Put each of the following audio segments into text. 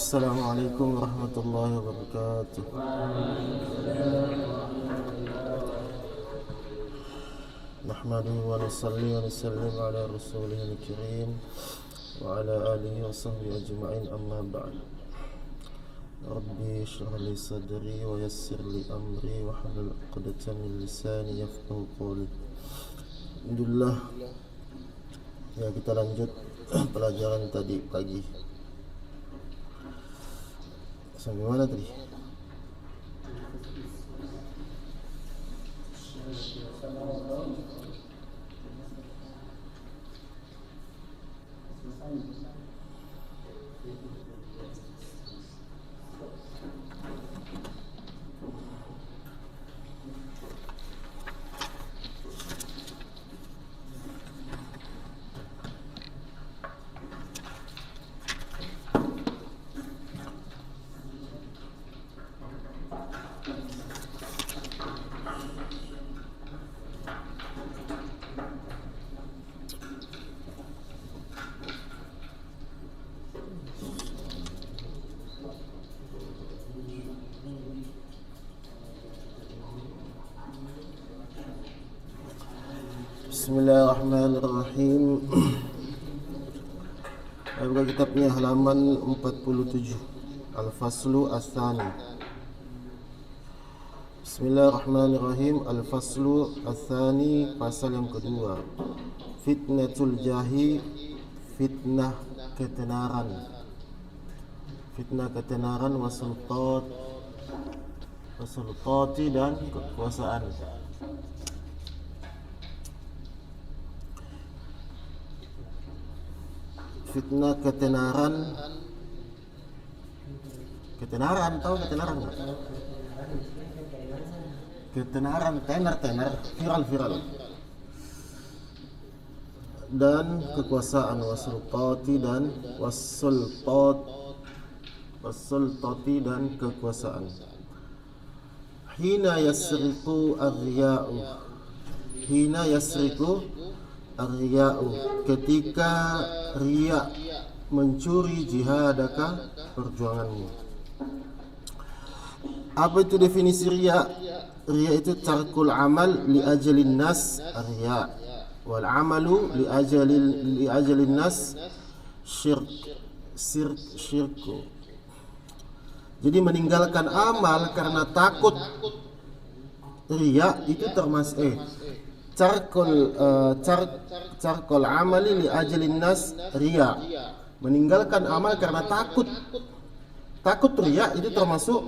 Assalamualaikum warahmatullahi wabarakatuh. Nahmaduhu wa nusalli wa nusallim ala rasulihil karim wa ala alihi wa sahbihi ajma'in, amma ba'd. Rabbi shrah li sadri wa yassir li amri wa hlul 'uqdatam min lisani yafqahu qawli. Alhamdulillah. Ya, kita lanjut pelajaran tadi pagi. Sampai mana tadi? Bismillahirrahmanirrahim. Buka kitabnya halaman 47, Al-Faslu Ats-Tsani. Bismillahirrahmanirrahim. Al-Faslu Ats-Tsani, pasal yang kedua. Fitnatul jahi, fitnah ketenaran. Fitnah ketenaran wasultati dan kekuasaan. Fitnah ketenaran. Tahu ketenaran nggak? Ketenaran, tenar, viral. Dan kekuasaan, wasultati dan kekuasaan. Hina yasriku ar-riya'u, ketika riya mencuri jihadaka, perjuanganmu. Apa itu definisi riya? Riya itu tarkul amal li ajalin nas, riya. Wal amalu li ajalin nas, syirku. Jadi meninggalkan amal karena takut riya itu termasuk Carkol amali li ajalin nas riya. Meninggalkan amal karena takut riya itu termasuk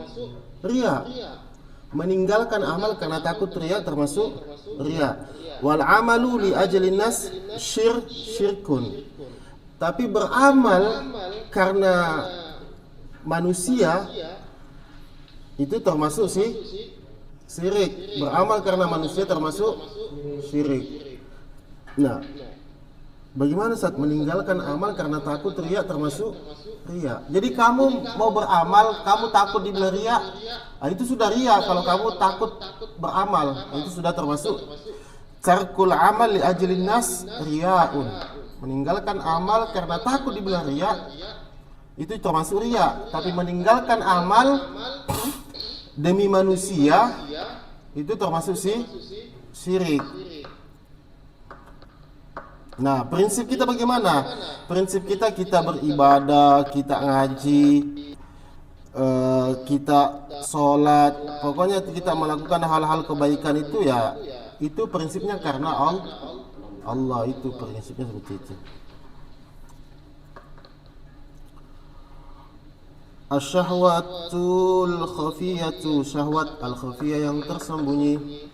riya. Meninggalkan amal karena takut riya termasuk riya. Wal amalu li ajalin nas syirkun. Tapi beramal karena manusia itu termasuk syirik. Beramal karena manusia termasuk syirik. Nah, bagaimana saat meninggalkan amal karena takut riya termasuk riya? Jadi kamu mau beramal, kamu takut dibilang riya, itu sudah riya. Kalau kamu takut beramal, itu sudah termasuk tarkul amal li ajlin nas riyaun. Meninggalkan amal karena takut dibilang riya, itu termasuk riya. Tapi meninggalkan amal demi manusia, itu termasuk syirik. Nah, prinsip kita bagaimana? Prinsip kita beribadah, kita ngaji, kita sholat, pokoknya kita melakukan hal-hal kebaikan itu ya, itu prinsipnya karena Allah, itu prinsipnya seperti itu. Asyahwatul khafiyatu, syahwat al-khafiyah yang tersembunyi.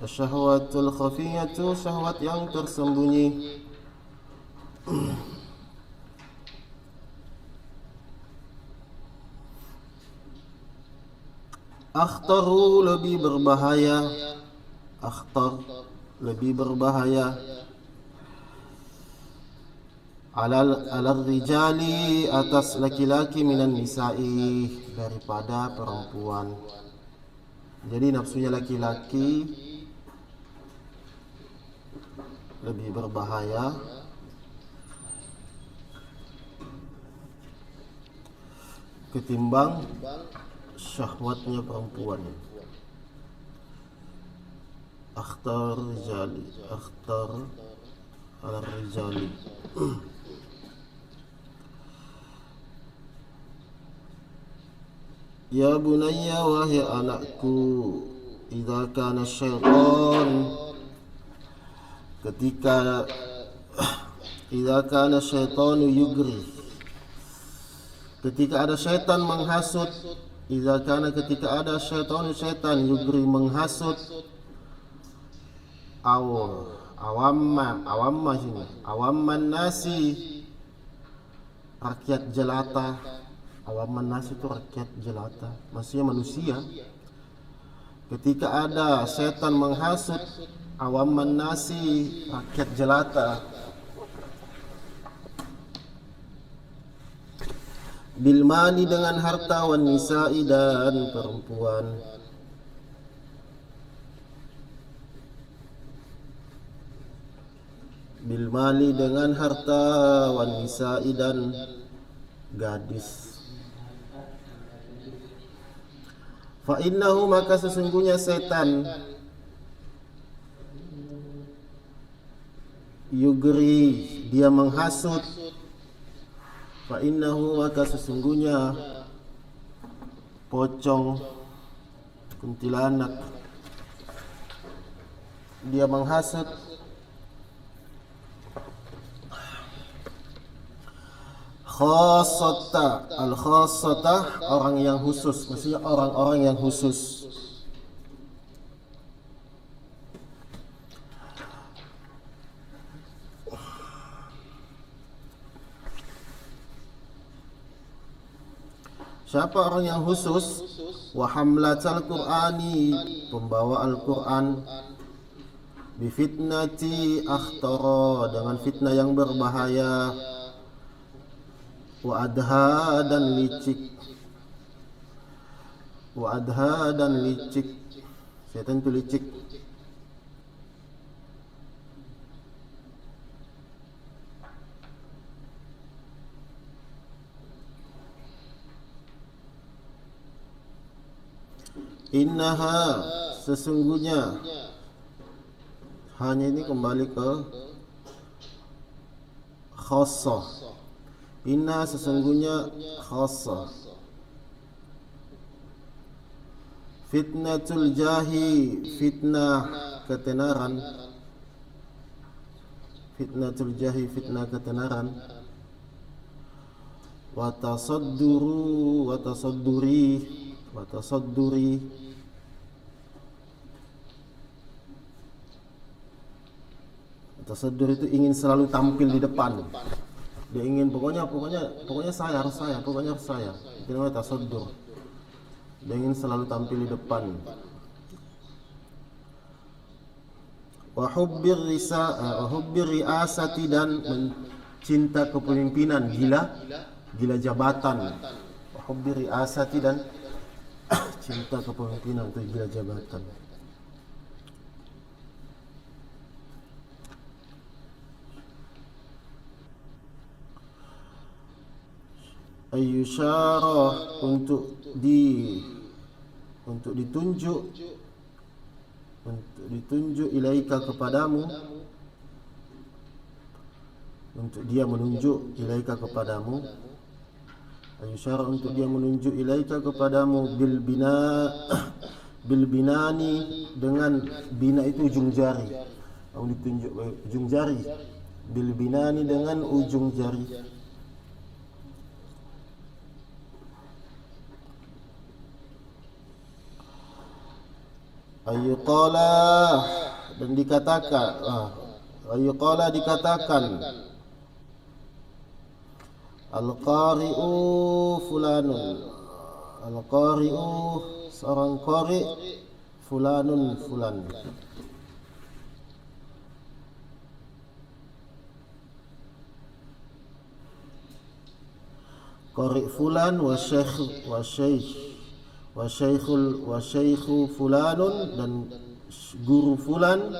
Asyahwatul khafiyatu, syahwat yang tersembunyi. Akhtaru, lebih berbahaya. Akhtar, lebih berbahaya. Alal rijali, atas laki-laki, minan nisa'i, daripada perempuan. Jadi nafsunya laki-laki lebih berbahaya ketimbang syahwatnya perempuan. Akhtar rijali, akhtar ala rijali. Ya bunayya, wahai anakku, idza kana syaitan, ketika idza kana syaitanu yugri, ketika ada syaitan menghasut, idza kana, ketika ada syaitan yugri menghasut, awamma sini, awamman nasi, rakyat jelata. Awamman nasi itu rakyat jelata, maksudnya manusia. Ketika ada setan menghasut awamman nasi, rakyat jelata, bil mali, dengan harta, wan nisa'i, dan perempuan. Bil mali, dengan harta, wan nisa'i, dan gadis. Fa innahu, maka sesungguhnya setan, yugri, dia menghasut. Fa innahu, maka sesungguhnya pocong, kuntilanak, dia menghasut. Khassata, al-khassata, orang yang khusus, maksudnya orang-orang yang khusus. Siapa orang yang khusus? Wa hamlatal Qur'ani, pembawa Al-Quran, bi fitnati akhtara, dengan fitnah yang berbahaya, wa adha, dan licik, wa adha, dan licik. Setan itu licik. Innaha, sesungguhnya, hanya ini kembali ke khassah. Inna, sesungguhnya, khassah. Fitnatul jahi, fitnah ketenaran. Fitnatul jahi, fitnah ketenaran. Wa tasadduru, wa tasadduri, wa tasadduri, tasaddur itu ingin selalu tampil di depan. Dia ingin pokoknya saya harus saya, pokoknya harus saya. Itu namanya tasaddur. Dia ingin selalu tampil di depan. Wa hubbir riasati, dan mencinta kepemimpinan, gila jabatan. Wa hubbir riasati, dan cinta kepemimpinan, itu gila jabatan. Ayyusyara, untuk ditunjuk, ilaika, kepadamu, untuk dia menunjuk, ilaika, kepadamu. Ayyusyara, untuk dia menunjuk, ilaika, kepadamu, bil binani, dengan bina itu ujung jari. Kamu ditunjuk ujung jari. Bil binani, dengan ujung jari. Ayyuqala, dan dikatakan, ayyuqala, dikatakan, al-qari'u fulanun, al-qari'u, seorang qari', fulanun, fulan. Qari' fulan wa syekhu fulanun, dan guru fulan.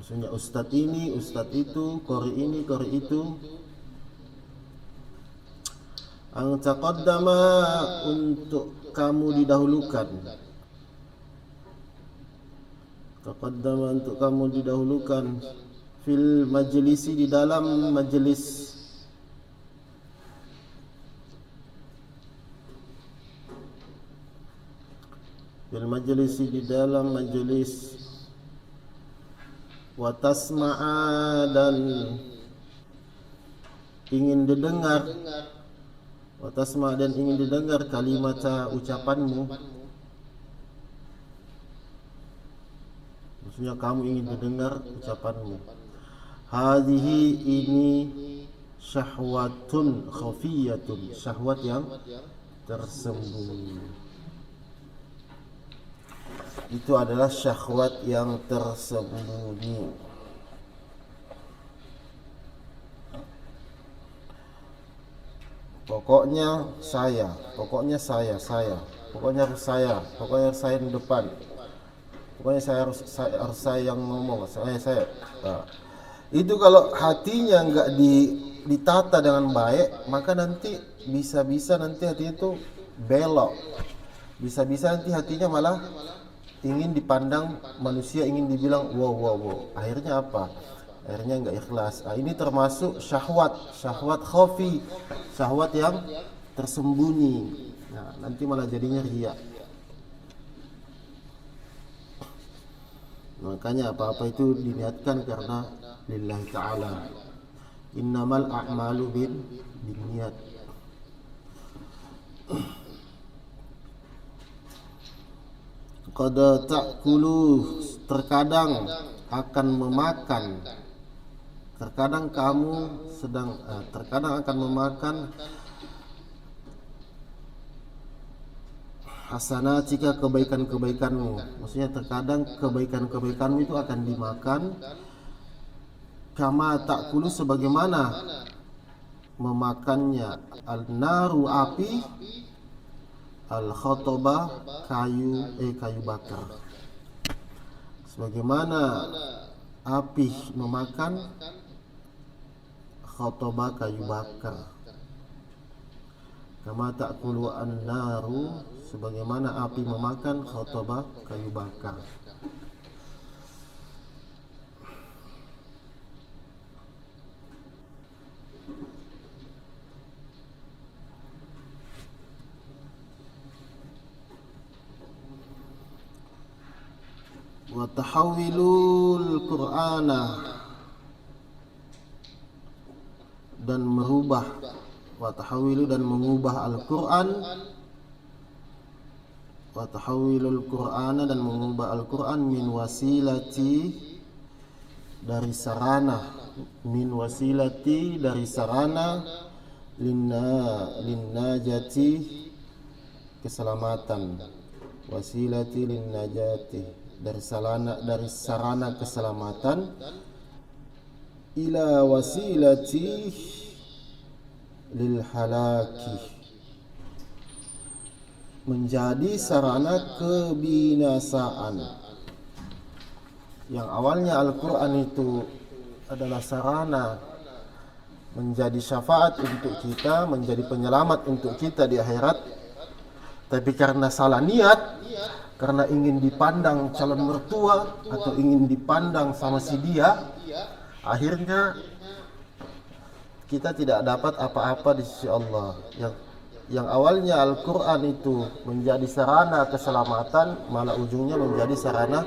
Maksudnya ustadz ini, ustadz itu, qori ini, qori itu. Ang taqaddama, untuk kamu didahulukan. Taqaddama, untuk kamu didahulukan. Fil majlisi, di dalam majlis. Fil majlisi, di dalam majlis. Wa tasma'a, dan ingin didengar. Wa tasma', dan ingin didengar kalimata, ucapanmu. Maksudnya kamu ingin didengar ucapanmu. Hadhihi, ini syahwatun khafiyatun, syahwat yang tersembunyi. Itu adalah syahwat yang tersembunyi. Pokoknya saya, pokoknya saya, pokoknya harus saya di depan. Pokoknya harus saya yang ngomong, saya. Nah, itu kalau hatinya enggak ditata dengan baik, maka nanti bisa-bisa nanti hatinya itu belok. Bisa-bisa nanti hatinya malah ingin dipandang manusia, ingin dibilang wow. Akhirnya apa? Akhirnya enggak ikhlas. Nah, ini termasuk syahwat khafi, syahwat yang tersembunyi. Nah, nanti malah jadinya riya. Makanya apa-apa itu diniatkan karena lillahi ta'ala. Innamal a'malu binniyat. Qad ta'kulu, terkadang akan memakan. Terkadang kamu terkadang akan memakan hasanatika, kebaikan-kebaikanmu. Maksudnya terkadang kebaikan-kebaikanmu itu akan dimakan. Kama ta'kulu, sebagaimana memakannya al-naru, api, al-khataba, kayu bakar. Sebagaimana api memakan khataba, kayu bakar. Kama ta'kulu an-naru, sebagaimana api memakan khataba, kayu bakar. Wa tahawilul Qur'ana, dan merubah, wa tahawilu, dan mengubah Al-Qur'an, wa tahawilul Qur'ana, dan mengubah Al-Qur'an min wasilati, dari sarana, min wasilati, dari sarana, linnajati, keselamatan, wasilati linnajati, dari sarana keselamatan, ila wasilati lil halaki, menjadi sarana kebinasaan. Yang awalnya Al-Quran itu adalah sarana menjadi syafaat untuk kita, menjadi penyelamat untuk kita di akhirat, tapi karena salah niat, karena ingin dipandang calon mertua atau ingin dipandang sama si dia, akhirnya kita tidak dapat apa-apa di sisi Allah. Yang awalnya Al-Quran itu menjadi sarana keselamatan, malah ujungnya menjadi sarana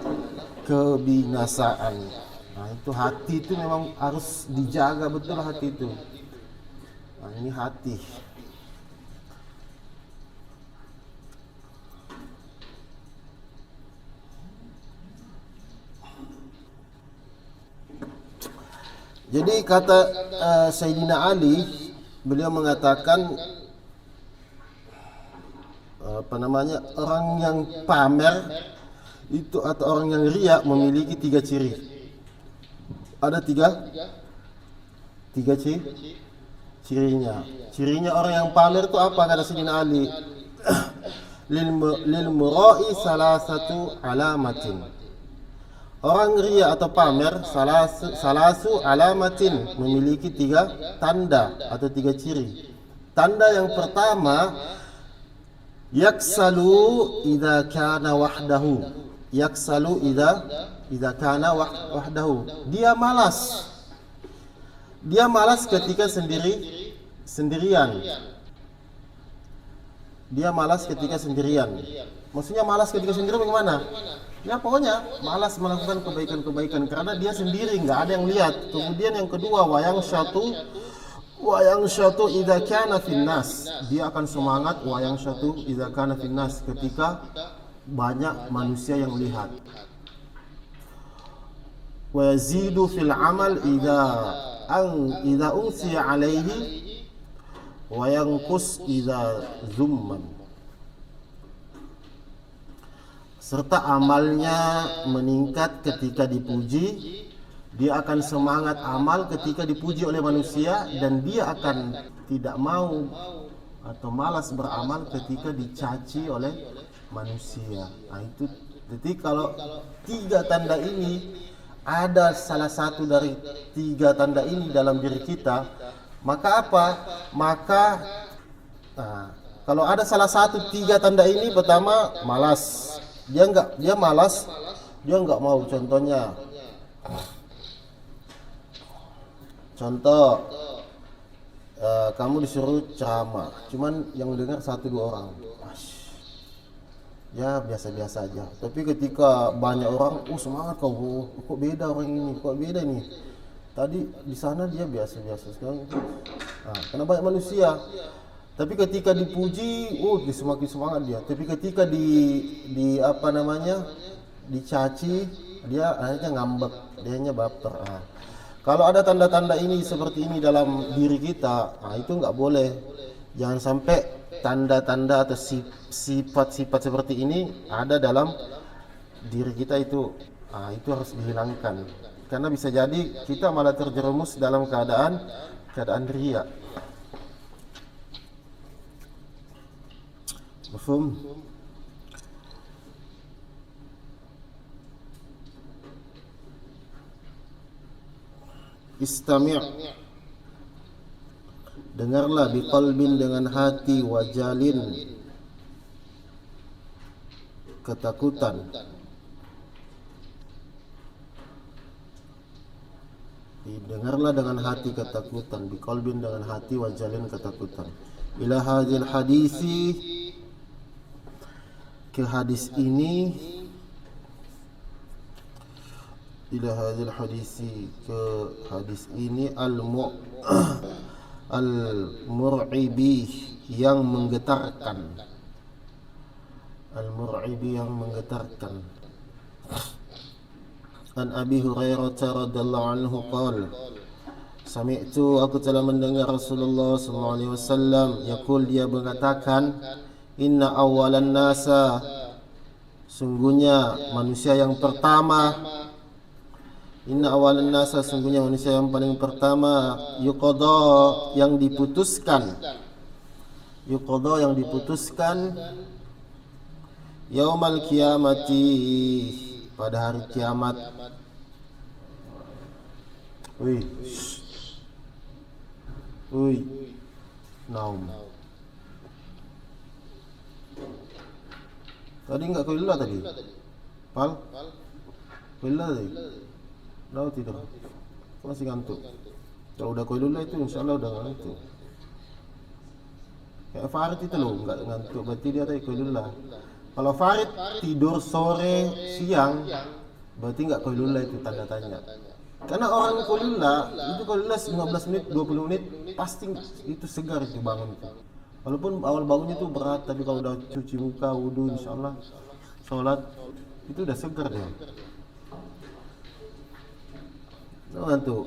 kebinasaan. Nah, itu hati itu memang harus dijaga betul, hati itu. Nah, ini hati. Jadi kata Sayyidina Ali, beliau mengatakan orang yang pamer itu atau orang yang riya memiliki 3 ciri. Ada tiga cirinya. Cirinya orang yang pamer itu apa, kata Sayyidina Ali? lil mura'i salasatu alamatin. Orang ria atau pamer salasu alamatin, memiliki 3 tanda atau 3 ciri. Tanda yang pertama, yaksalu idza kana wahdahu. Yaksalu idza kana wahdahu. Dia malas. Dia malas ketika sendirian. Dia malas ketika sendirian. Maksudnya malas ketika sendirian bagaimana? Ya pokoknya malas melakukan kebaikan-kebaikan karena dia sendiri, nggak ada yang lihat. Kemudian yang kedua, wayang syatu idza kana finnas. Dia akan semangat wayang syatu idza kana finnas ketika banyak manusia yang lihat. Wa yazidu fil amal idza unsiya alaihi wa yanqus idza zumman. Serta amalnya meningkat ketika dipuji. Dia akan semangat amal ketika dipuji oleh manusia, dan dia akan tidak mau atau malas beramal ketika dicaci oleh manusia. Nah itu, jadi kalau 3 tanda ini, ada salah satu dari 3 tanda ini dalam diri kita, maka apa? Maka kalau ada salah satu 3 tanda ini, pertama malas. Dia malas, dia nggak mau. Contoh, kamu disuruh ceramah, cuman yang dengar 1-2 orang, ya biasa-biasa aja. Tapi ketika banyak orang, semangat kau, kok beda orang ini, kok beda nih. Tadi di sana dia biasa-biasa, sekarang karena banyak manusia. Tapi ketika dipuji, dia semakin semangat dia. Tapi ketika dicaci, dia akhirnya ngambek, dia hanya baper. Kalau ada tanda-tanda ini seperti ini dalam diri kita, itu nggak boleh. Jangan sampai tanda-tanda atau sifat-sifat seperti ini ada dalam diri kita itu. Itu harus dihilangkan. Karena bisa jadi kita malah terjerumus dalam keadaan riya. Mafhum? Istami', dengarlah, biqalbin, dengan hati, wajalin, ketakutan. Dengarlah dengan hati, ketakutan, biqalbin, dengan hati, wajalin, ketakutan. Ila hadhil hadisi, ke hadis ini, ila hadhil hadisi, ke hadis ini, al-mur'ibi, yang menggetarkan. Al-mur'ibi, yang menggetarkan. An Abi Hurairah radhiyallahu anhu qala, sami'tu, aku telah mendengar Rasulullah sallallahu alaihi wasallam yaqul, dia mengatakan, inna awalan nasa, sungguhnya manusia yang pertama, inna awalan nasa, sungguhnya manusia yang paling pertama, yuqadha, yang diputuskan, yuqadha, yang diputuskan, yaumal kiamati, pada hari kiamat. Naum. Tadi enggak kulilah tadi? Pal? Kulilah tadi? Dah tidur. Masih ngantuk. Kalau udah kulilah itu insyaallah udah ngantuk. Kayak Farid itu loh, enggak ngantuk, berarti dia tadi kulilah. Kalau Farid tidur sore, siang, berarti enggak kulilah, itu tanda tanya. Karena orang kulilah, itu kulilah 15 menit, 20 menit, pasti itu segar itu bangun itu. Walaupun awal bangunnya itu berat, tapi kalau udah cuci muka, wudu, insyaallah sholat, itu udah segar dia. Tuh.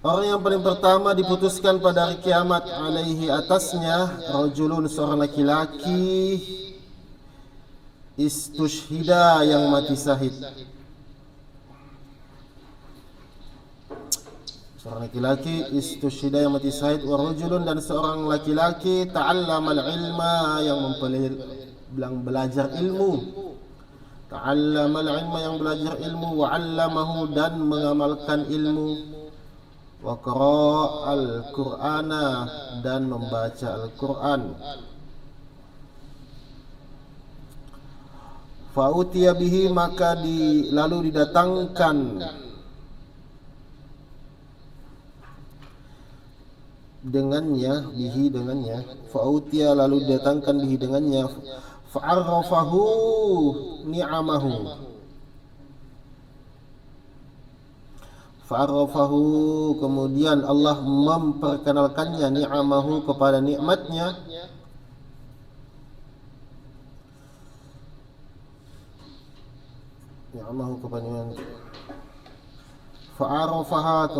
Orang yang paling pertama diputuskan pada hari kiamat, alaihi, atasnya, rajulun, seorang laki-laki, istushhida, yang mati syahid. Seorang laki-laki istushhida, yang mati syahid, wa rajulun, dan seorang laki-laki ta'allamal ilma, yang belajar ilmu. ta'allamal ilma, yang belajar ilmu, wa 'allamahu, dan mengamalkan ilmu, wa qara'al qur'ana, dan membaca Al-Qur'an. Fa'utiya bihi, maka lalu didatangkan dengannya, bihi dengannya, fa'utiya lalu didatangkan bihi dengannya, fa'arrafahu ni'amahu, fa'arrafahu, kemudian Allah memperkenalkannya, ni'amahu, kepada nikmatnya, ni'amahu, kepada nikmatnya, fa'arrafaha,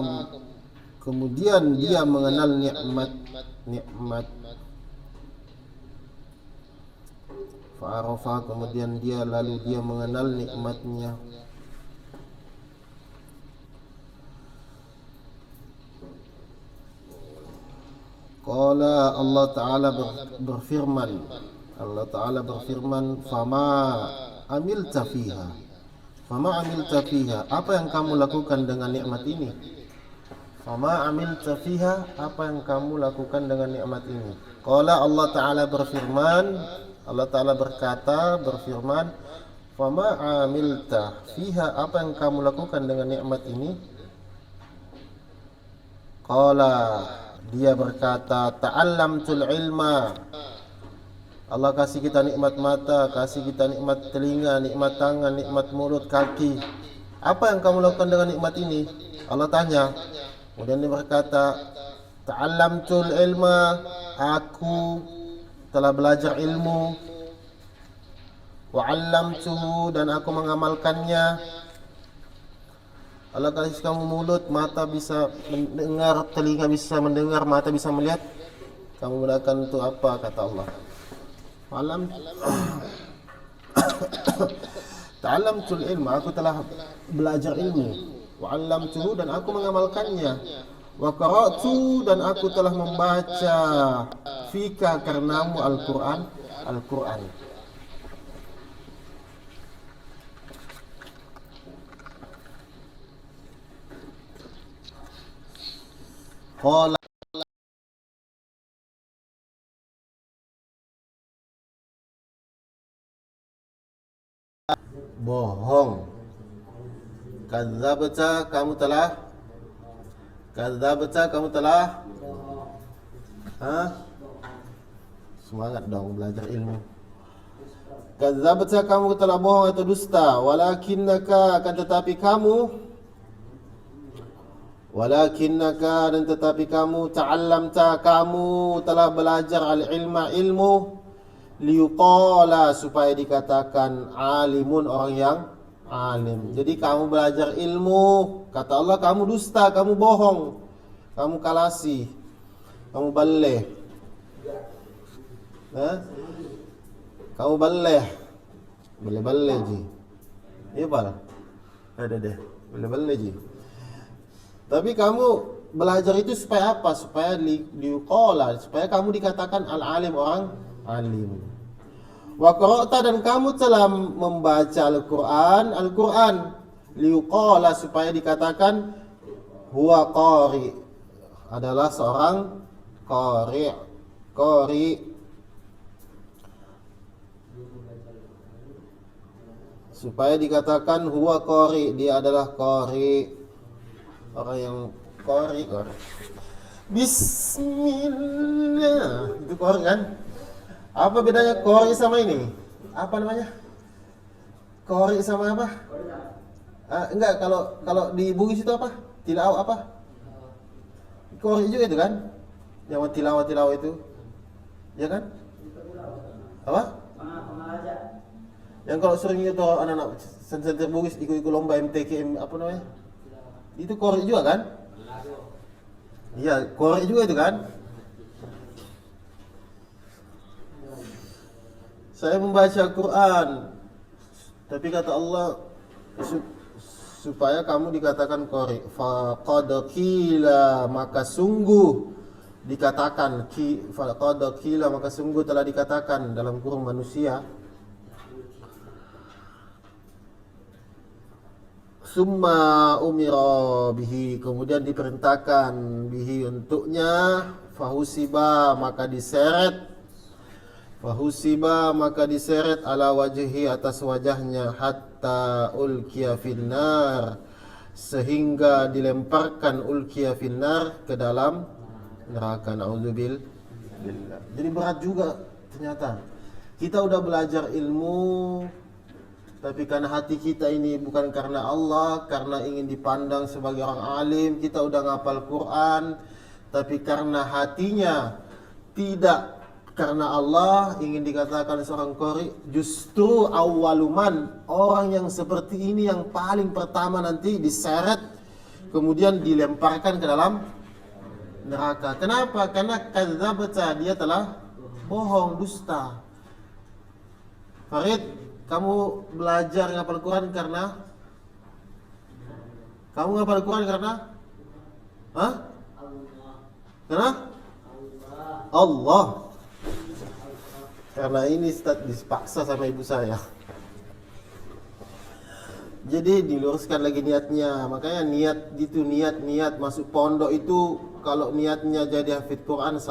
kemudian dia mengenal nikmat, fa'arafa, kemudian dia mengenal nikmatnya. Qala, Allah Ta'ala berfirman, fama amilta fiha, apa yang kamu lakukan dengan nikmat ini? Fama amilta fiha, apa yang kamu lakukan dengan nikmat ini? Qala, Allah Ta'ala berfirman, fama amilta fiha, apa yang kamu lakukan dengan nikmat ini? Qala, dia berkata, ta'allamtul ilma, Allah kasih kita nikmat mata, kasih kita nikmat telinga, nikmat tangan, nikmat mulut, kaki. Apa yang kamu lakukan dengan nikmat ini? Allah tanya. Kemudian dia berkata, ta'allamtul ilma, aku telah belajar ilmu, wa 'allamtuhu, dan aku mengamalkannya. Allah kasih kamu mulut, mata bisa mendengar, telinga bisa mendengar, mata bisa melihat. Kamu gunakan untuk apa? Kata Allah. Ta'allamtul ilma, aku telah belajar ilmu, wa 'allamtuhu, dan aku mengamalkannya, wa qara'tu, dan aku telah membaca fika, karenamu, Al-Qur'an. Qala, bohong. Kadzabta, kamu telah semangat dong belajar ilmu. Kadzabta, kamu telah bohong atau dusta. Walakinnaka, dan tetapi kamu, ta'allamta, kamu telah belajar al-ilma, ilmu, liyuqala, supaya dikatakan alimun, orang yang alim. Jadi kamu belajar ilmu, kata Allah, kamu dusta, kamu bohong, kamu kalasi, kamu baleh, kamu baleh ji, iya pak, ada deh, baleh ji. Tapi kamu belajar itu supaya apa? Supaya liuqala, supaya kamu dikatakan al-alim, orang alim. Wa qara'ta, dan kamu telah membaca Al-Qur'an, liuqala, supaya dikatakan huwa qari, adalah seorang qari, supaya dikatakan huwa qari, dia adalah qari, orang yang qari. Bismillah, itu qari kan? Apa bedanya qari sama ini? Apa namanya? Qari sama apa? Enggak, kalau di Bugis itu apa? Tilawah apa? Qari juga itu kan? Yang tilawah itu. Ya kan? Apa? Yang kalau sering itu anak-anak senter Bugis ikut lomba MTK, apa namanya? Itu qari juga kan? Iya, qari juga itu kan? Saya membaca Al-Quran, tapi kata Allah, supaya kamu dikatakan qari. Faqad qila, maka sungguh dikatakan, faqad qila, maka sungguh telah dikatakan, dalam kurung manusia, Summa umira bihi, kemudian diperintahkan bihi untuknya, fahusiba maka diseret, ala wajhi atas wajahnya, hatta ulkiya finnar, sehingga dilemparkan ulkiya finnar ke dalam neraka. Na'udzubillah. Jadi berat juga ternyata. Kita udah belajar ilmu, tapi karena hati kita ini bukan karena Allah, karena ingin dipandang sebagai orang alim. Kita udah ngapal Quran, tapi karena hatinya tidak karena Allah, ingin dikatakan seorang qari. Justru awaluman, orang yang seperti ini yang paling pertama nanti diseret, kemudian dilemparkan ke dalam neraka. Kenapa? Karena kadzabta, dia telah bohong, dusta. Farid, kamu belajar ngapal Quran karena Hah? Karena Allah. Karena ini dipaksa sama ibu saya. Jadi diluruskan lagi niatnya. Makanya niat masuk pondok itu, kalau niatnya jadi hafid Quran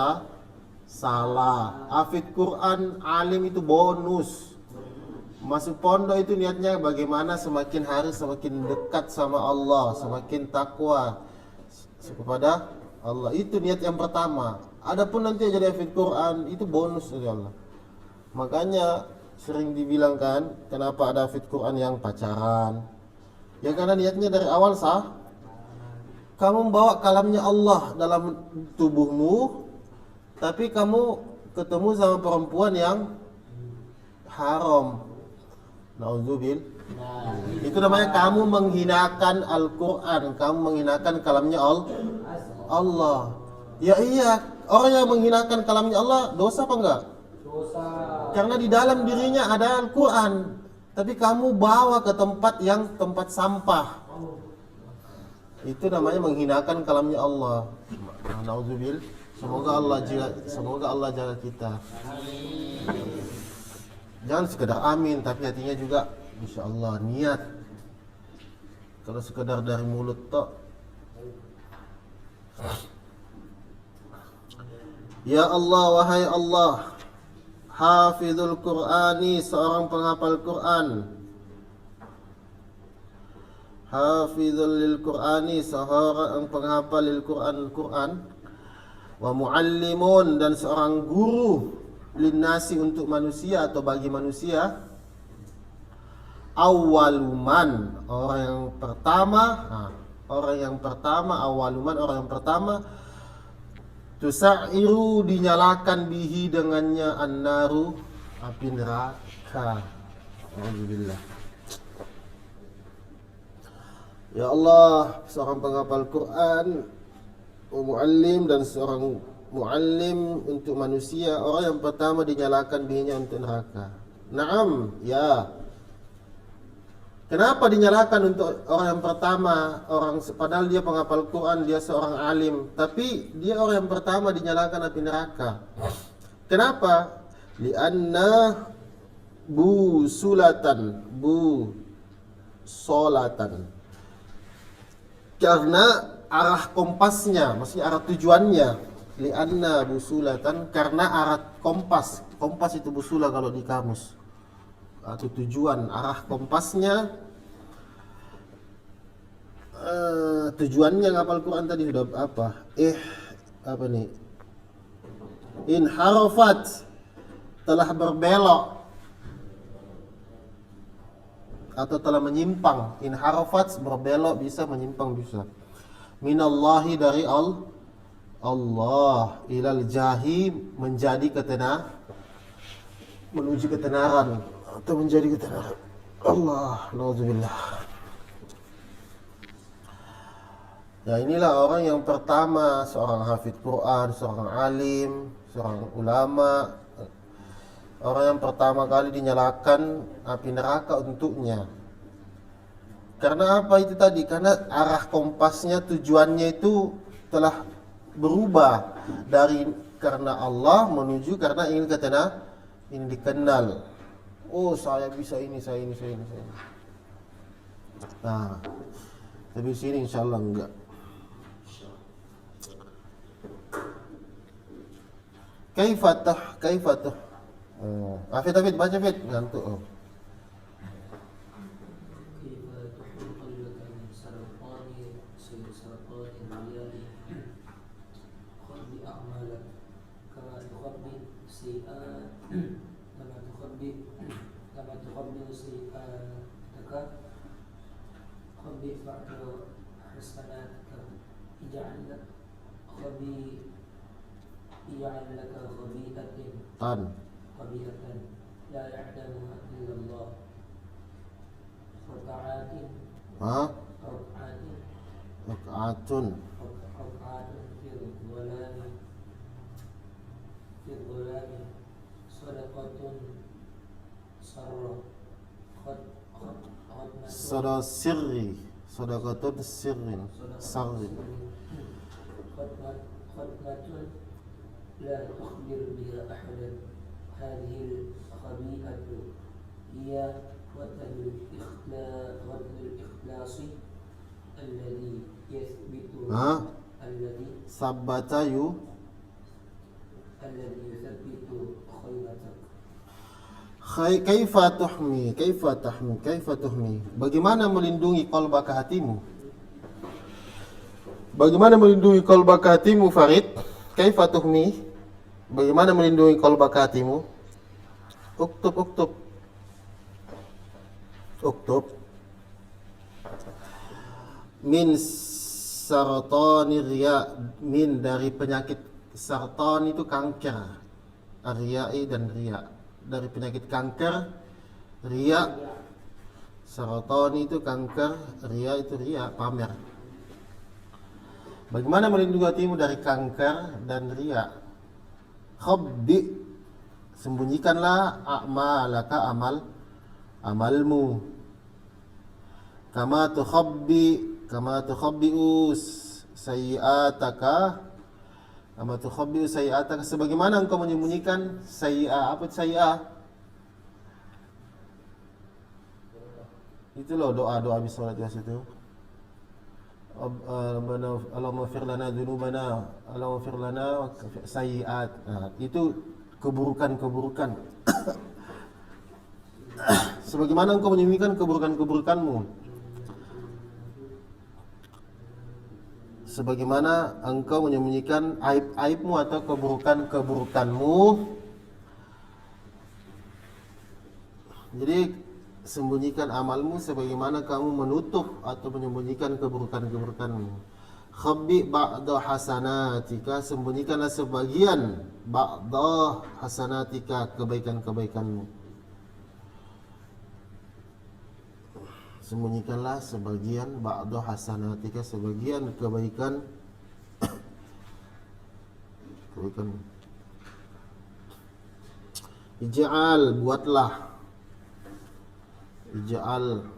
salah. Hafid Quran alim itu bonus. Masuk pondok itu niatnya bagaimana semakin hari semakin dekat sama Allah, semakin takwa kepada Allah. Itu niat yang pertama. Adapun nanti jadi hafid Quran itu bonus dari Allah. Makanya sering dibilangkan, kenapa ada hafid Quran yang pacaran? Ya karena niatnya dari awal sah. Kamu membawa kalamnya Allah dalam tubuhmu, tapi kamu ketemu sama perempuan yang haram. Na'udzubillah. Itu namanya kamu menghinakan Al-Quran, kamu menghinakan kalamnya Allah. Ya iya, orang yang menghinakan kalamnya Allah dosa apa enggak? Dosa. Karena di dalam dirinya ada Al-Quran, tapi kamu bawa ke tempat sampah. Itu namanya menghinakan kalamnya Allah. Na'udzubillah. Semoga Allah jaga kita. Jangan sekedar amin, tapi hatinya juga insya Allah niat. Kalau sekedar dari mulut tok. Ya Allah, wahai Allah, hafizul Qur'ani, seorang penghafal Quran. Hafizul lil Qur'ani, seorang penghafal lil Quran. Wa muallimun, dan seorang guru linnasi, untuk manusia atau bagi manusia. Awaluman, orang yang pertama, awaluman, orang yang pertama. Tusairu, dinyalakan bihi dengannya, annaru, api neraka. Alhamdulillah. Ya Allah, seorang penghafal Quran, muallim, dan seorang muallim untuk manusia, orang yang pertama dinyalakan bihinya untuk neraka. Naam, ya. Kenapa dinyalakan untuk orang yang pertama? Padahal dia penghafal Quran, dia seorang alim, tapi dia orang yang pertama dinyalakan api neraka. Kenapa? Lianna busolatan. Karena arah kompasnya, maksudnya arah tujuannya. Lianna busulatan, karena arah kompas. Kompas itu busula kalau di kamus, atau tujuan, arah kompasnya. Tujuannya ngapal Quran tadi sudah apa? Inharafat, telah berbelok atau telah menyimpang. Inharafat, berbelok, bisa menyimpang, bisa. Minallahi, dari Allah, ilal jahim, menjadi menuju ketenaran, atau menjadi ketenaran Allah. Na'udzubillah. Ya, inilah orang yang pertama, seorang hafidz Quran, seorang alim, seorang ulama, orang yang pertama kali dinyalakan api neraka untuknya. Karena apa itu tadi? Karena arah kompasnya, tujuannya itu telah berubah dari karena Allah menuju karena ingin dikenal. Oh, saya bisa ini, saya ini. Nah, tapi sini insyaallah enggak. Kaifatah. Afid baca Fit, ngantuk. Oh. Tan. لا يعلمها إلا الله ركعات Rak'atun في الظلام صدقة Sadaqatun sirrin خدمة لا تخبر بها أحدا هذه الخبيئة هي وتر الإخلاص الذي يثبت Sabbata yu الذي يثبت خيبتك. Kaifa tuhmi. Bagaimana melindungi qalbaka hatimu? Bagaimana melindungi qalbaka hatimu, Farid? Kaifa tuhmi? Bagaimana melindungi qalbaka hatimu? Uktub. Min saratani riya, min dari penyakit saratan itu kanker, riya'i dan riya, dari penyakit kanker, riya. Saratan itu kanker, riya itu riya, pamer. Bagaimana melindungi hatimu dari kanker dan riya? Khabbi, sembunyikanlah a'malaka, amalmu. Kama tukhabbi'u sayyi'ataka, sebagaimana engkau menyembunyikan sayyi'ah. Apa sayyi'ah? Itu loh doa habis salat itu. Allahumma fir lana dzunubana, Allahumma fir lana sayyi'at. Itu keburukan. Sebagaimana engkau menyembunyikan keburukanmu. Sebagaimana engkau menyembunyikan aib-aibmu atau keburukanmu. Jadi sembunyikan amalmu sebagaimana kamu menutup atau menyembunyikan keburukanmu. Khabbi ba'da hasanatika, sembunyikanlah sebagian ba'da hasanatika, kebaikan-kebaikanmu. Sembunyikanlah sebagian ba'da hasanatika, sebagian kebaikan. Ij'al, buatlah. Ij'al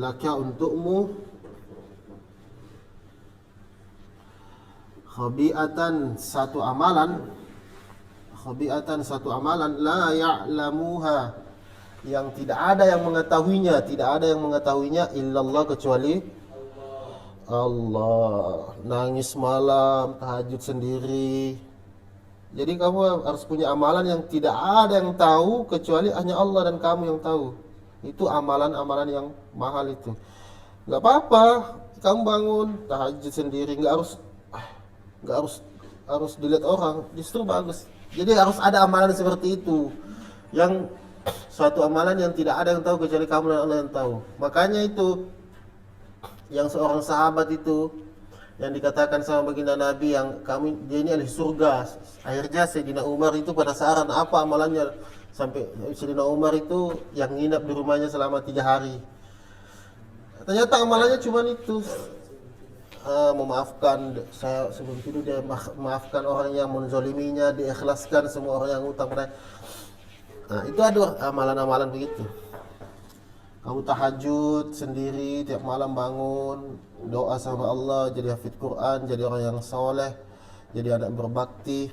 laka, untukmu, khabi'atan, satu amalan la ya'lamuha, yang tidak ada yang mengetahuinya illallah, kecuali Allah. Nangis malam, tahajud sendiri. Jadi kamu harus punya amalan yang tidak ada yang tahu kecuali hanya Allah dan kamu yang tahu. Itu amalan-amalan yang mahal itu. Enggak apa-apa kamu bangun tahajud sendiri, enggak harus dilihat orang, justru bagus. Jadi harus ada amalan seperti itu, yang suatu amalan yang tidak ada yang tahu kecuali kamu dan Allah yang tahu. Makanya itu yang seorang sahabat itu yang dikatakan sama baginda Nabi, yang dia ini ahli surga. Akhirnya Sayyidina Umar itu pada saran apa amalannya, sampai Sayyidina Umar itu yang nginap di rumahnya selama 3 hari. Ternyata amalannya cuma itu, memaafkan, saya sebelum tidur dia memaafkan orang yang menzoliminya, diikhlaskan semua orang yang utang pada. Nah, itu ada amalan-amalan begitu. Kamu tahajud sendiri tiap malam, bangun doa sama Allah, jadi hafid Quran, jadi orang yang soleh, jadi anak berbakti.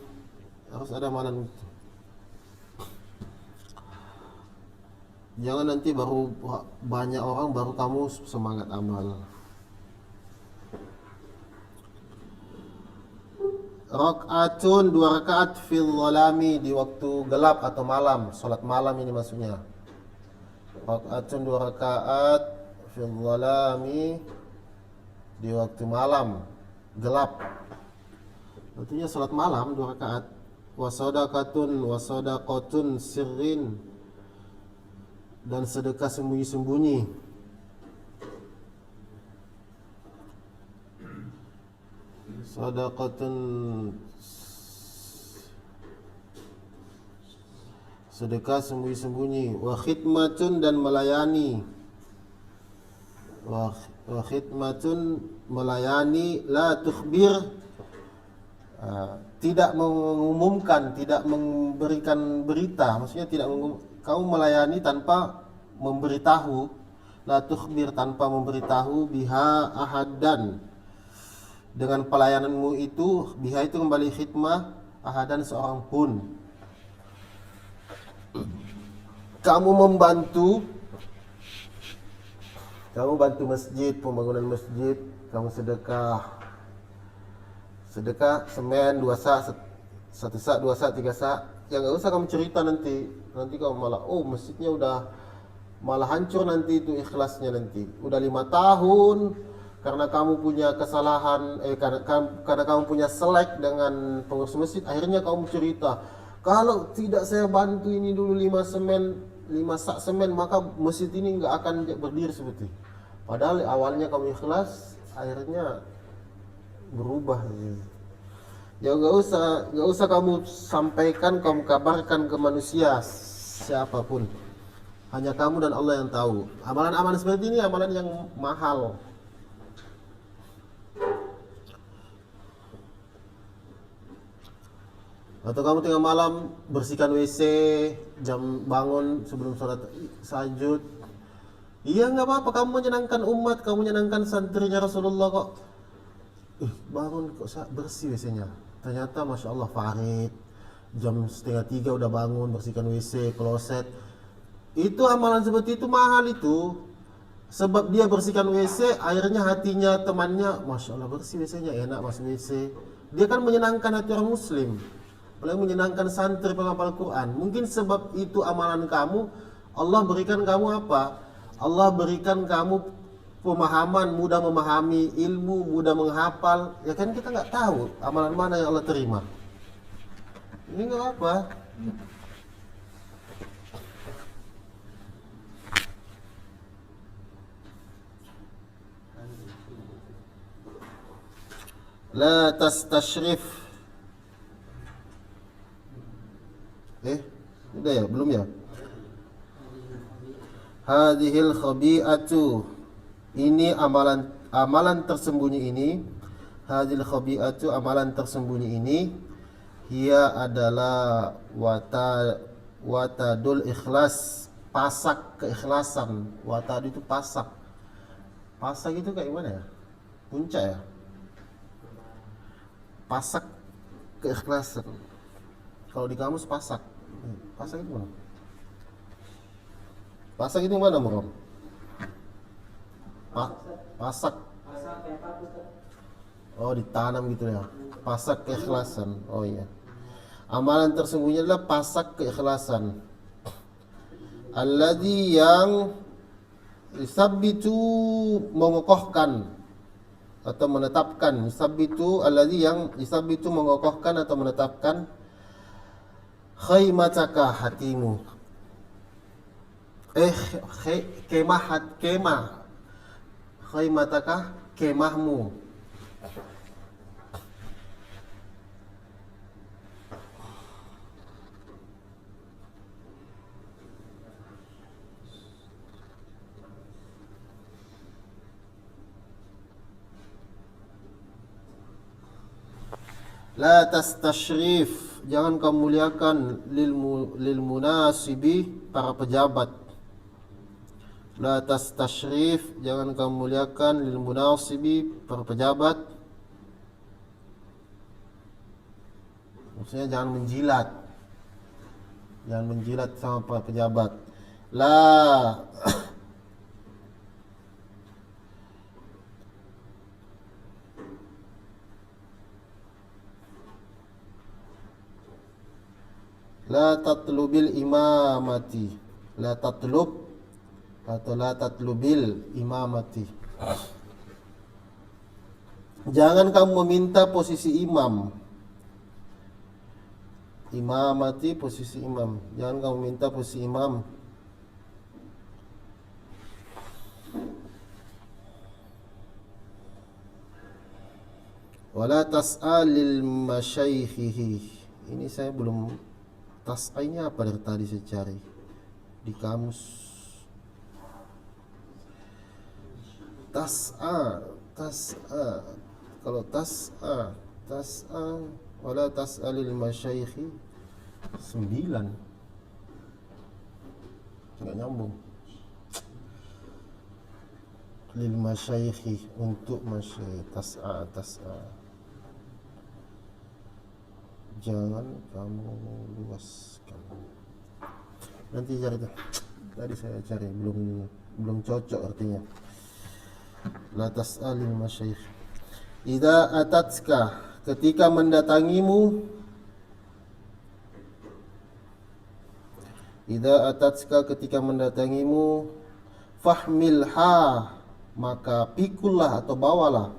Harus ada amalan itu. Jangan nanti baru banyak orang baru kamu semangat amal. Rakaatun, 2 rakaat fil zalami, di waktu gelap atau malam, salat malam ini maksudnya. Rakaatun, 2 rakaat fil zalami, di waktu malam gelap. Artinya salat malam 2 rakaat. Wasadaqatun sirrin, dan sedekah sembunyi-sembunyi. Sadaqatun, sedekah sembunyi-sembunyi. Wa khidmatun, dan melayani. Wa khidmatun, melayani. La tukhbir, tidak mengumumkan, tidak memberikan berita. Maksudnya tidak kamu melayani tanpa memberitahu. La tukhbir, tanpa memberitahu. Biha ahadan, dengan pelayananmu itu. Biha itu kembali khidmah, ahadan seorang pun. Kamu bantu masjid, pembangunan masjid. Kamu sedekah semen 2 sak, 1 sak, 2 sak, 3 sak. Ya nggak usah kamu cerita nanti kamu malah, oh masjidnya udah malah hancur nanti itu ikhlasnya nanti. Udah 5 tahun karena kamu punya kesalahan, karena kamu punya selek dengan pengurus masjid, akhirnya kamu cerita, kalau tidak saya bantu ini dulu 5 sak semen, maka masjid ini nggak akan berdiri seperti. Padahal awalnya kamu ikhlas, akhirnya berubah. Ya nggak usah kamu sampaikan, kamu kabarkan ke manusia siapapun. Hanya kamu dan Allah yang tahu. Amalan-amalan seperti ini amalan yang mahal. Atau kamu tengah malam bersihkan WC, jam bangun sebelum sholat tahajud. Iya nggak apa-apa, kamu menyenangkan umat, kamu menyenangkan santrinya Rasulullah kok. Bangun kok bersih WC-nya. Ternyata Masya Allah Farid, jam 2:30 udah bangun bersihkan WC, kloset. Itu amalan seperti itu mahal itu. Sebab dia bersihkan WC, akhirnya hatinya temannya, Masya Allah bersih WC-nya, enak masuk WC. Dia kan menyenangkan hati orang muslim, paling menyenangkan santri penghafal Quran. Mungkin sebab itu amalan kamu, Allah berikan kamu apa? Allah berikan kamu pemahaman, mudah memahami ilmu, mudah menghafal. Ya kan kita nggak tahu amalan mana yang Allah terima. Ini nggak apa. La tastashrif. Udah ya? Belum ya? Hadhil khabi'atu, ini amalan tersembunyi ini. Hadhil khabi'atu, amalan tersembunyi ini. Ia adalah watadul ikhlas, pasak keikhlasan. Watad itu pasak. Pasak itu kayak gimana ya? Puncak ya? Pasak keikhlasan. Kalau di kamus pasak. Pasak itu mana? Pasak itu mana, Murom? Pasak. Oh, ditanam gitu ya. Pasak keikhlasan. Oh iya. Amalan tersembunyi adalah pasak keikhlasan. Alladzi, yang yusabbitu, mengokohkan atau menetapkan. Yusabbitu, alladzi, yang yusabbitu, mengokohkan atau menetapkan. Khaymataka, hatimu. Kemah. Khaymataka, kemahmu. La tastashrif, jangan kamu muliakan lil munasibi, para pejabat. La tastashrif, jangan kamu muliakan lil munasibi, para pejabat. Maksudnya jangan menjilat sama para pejabat. La La tatlubil imamati. La tatlub atau la tatlubil imamati. Jangan kamu meminta posisi imam. Imamati posisi imam. Jangan kamu minta posisi imam. Wala tas'alil masyaikhihi. Ini saya belum, tas'ainya apa dari tadi saya cari di kamus. Tas'a, kalau tas'a wala tas'alil masyaikhi 9 nggak nyambung. Lil masyaikhi, untuk masyayikh. Tas'a jangan kamu luaskan. Nanti cari tuh. Tadi saya cari belum cocok artinya. La tas'alil masyayikh. Idza atatska, ketika mendatangimu. Idza atatska, ketika mendatangimu. Fahmilha, maka pikullah atau bawalah.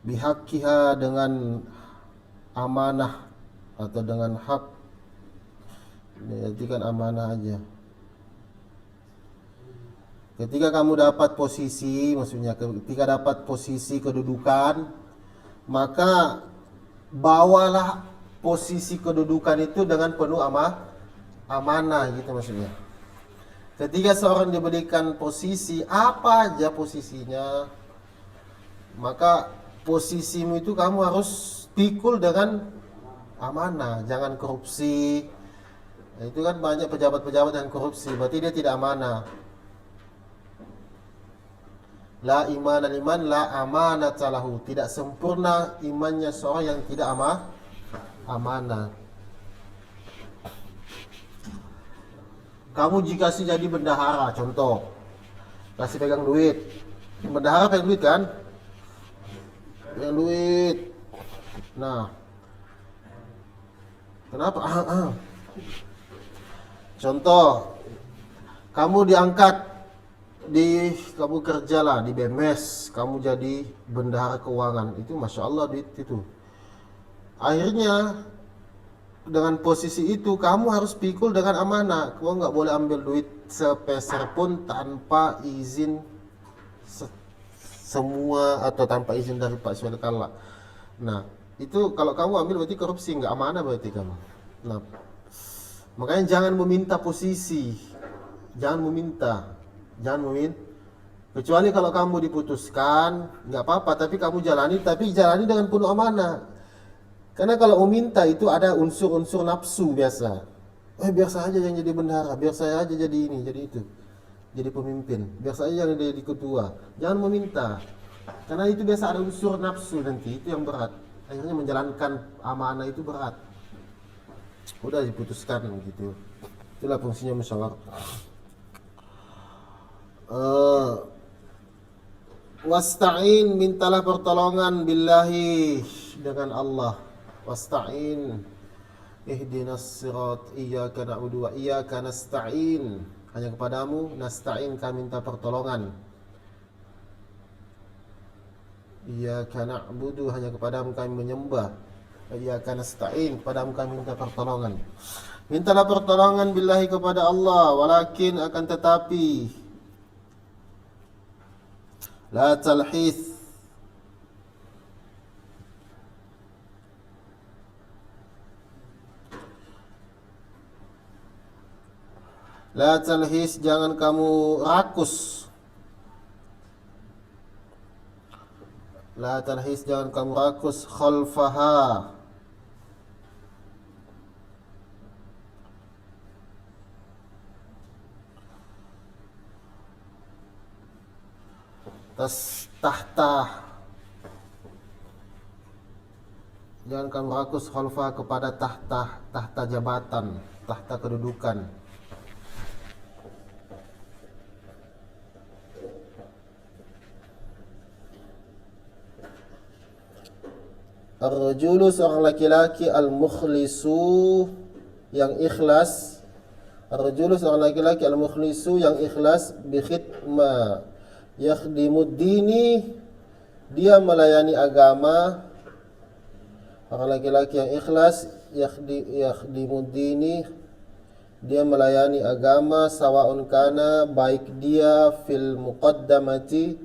Bihaqqiha, dengan amanah atau dengan hak. Berarti kan amanah aja. Ketika kamu dapat posisi, maksudnya ketika dapat posisi kedudukan, maka bawalah posisi kedudukan itu dengan penuh amanah gitu maksudnya. Ketika seorang diberikan posisi, apa aja posisinya, maka posisimu itu kamu harus pikul dengan amanah, jangan korupsi. Itu kan banyak pejabat-pejabat yang korupsi, berarti dia tidak amanah. La imana liman la amanata lahu, tidak sempurna imannya seorang yang tidak amanah. Kamu jika sih jadi bendahara, contoh, kasih pegang duit. Bendahara pegang duit kan? Pegang duit. Nah, kenapa? Contoh, kamu diangkat kamu kerjalah di BMS, kamu jadi bendahara keuangan, itu masya Allah duit itu. Akhirnya dengan posisi itu kamu harus pikul dengan amanah. Kamu nggak boleh ambil duit sepeser pun tanpa izin semua atau tanpa izin dari Pak Syarikala. Nah, itu kalau kamu ambil berarti korupsi, nggak amanah berarti kamu. Nah, makanya jangan meminta posisi, jangan meminta, kecuali kalau kamu diputuskan, nggak apa-apa, tapi kamu jalani dengan penuh amanah. Karena kalau meminta itu ada unsur-unsur nafsu biasa. Biar saya aja yang jadi bendahara, biar saya aja jadi ini, jadi itu, jadi pemimpin, biar saya yang jadi ketua. Jangan meminta, karena itu biasa ada unsur nafsu, nanti itu yang berat. Akhirnya menjalankan amanah itu berat. Udah diputuskan gitu. Itulah fungsinya musyawarah. Wasta'in, mintalah pertolongan billahi, dengan Allah. Wasta'in ihdinas sirat, iyyaka na'budu wa iyyaka nasta'in. Hanya kepadamu nasta'in, kami minta pertolongan. Iyyaka na'budu, hanya kepadamu kami menyembah. Wa iyyaka nasta'in, kepadamu kami minta pertolongan. Mintalah pertolongan billahi, kepada Allah. Walakin, akan tetapi, la talhis, la talhis, jangan kamu rakus. La talhis, jangan kamu rakus khalfaha, tahta Jangan kamu rakus khalfa kepada tahta jabatan, tahta kedudukan. Ar-rajulu seorang laki-laki, al-mukhlisu yang ikhlas. Ar-rajulu seorang laki-laki, al-mukhlisu yang ikhlas, bi khidma yakhdimud dini, dia melayani agama. Orang laki-laki yang ikhlas, yakhdimud dini, dia melayani agama, sawaun kana baik dia fil muqaddamati,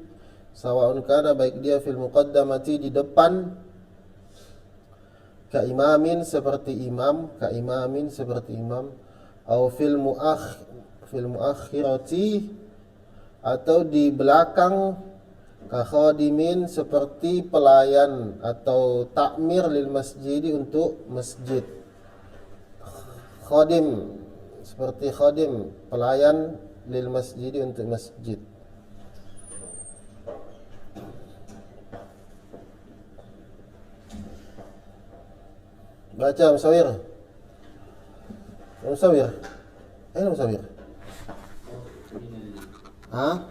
sawaun kana baik dia fil muqaddamati di depan, kaimamin seperti imam, kaimamin seperti imam, atau fil muakhirati atau di belakang, kakhadimin seperti pelayan atau takmir lil masjidi untuk masjid. Khadim seperti khadim, pelayan lil masjidi untuk masjid. Baca Musawir. Musawir. Musawir. Hah?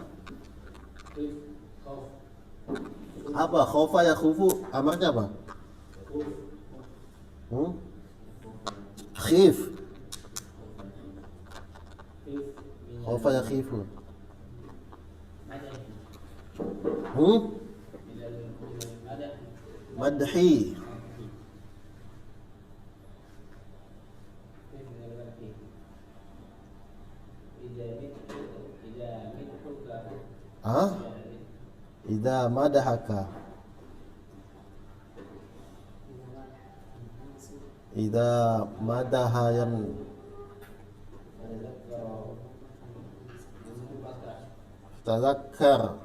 Apa? Khaufa ya khufu, amarnya apa? Khif. Khaufa ya khifu. Madhi. Idza madahaka, idza madaha yang tazakkar,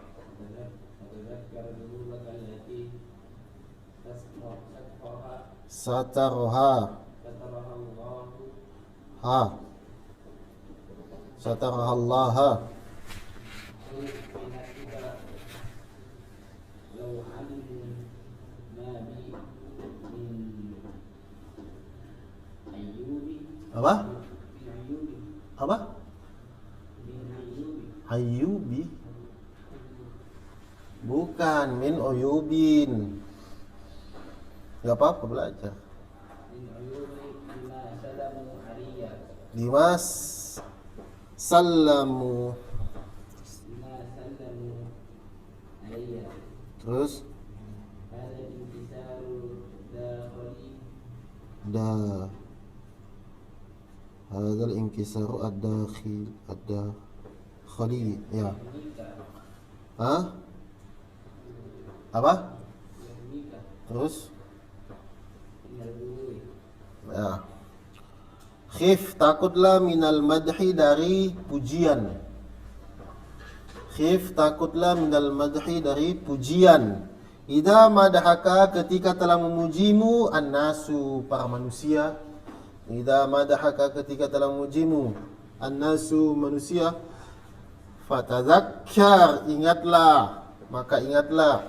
satarha, satarha Allah. Apa? Apa? Ayyubi. Bukan min uyubin. Gak apa-apa belajar. Dimas sallamu. Terus hadzal inkisaru ad-dakhili ya. Apa? Terus ya. Khif, takutlah minal madhi dari pujian. Khif, takutlah minal madhi dari pujian. Idza madahaka, ketika telah memujimu, annasu, para manusia. Idza madahaka, ketika telah memujimu, annasu, manusia. Fatadzakkar, ingatlah, maka ingatlah.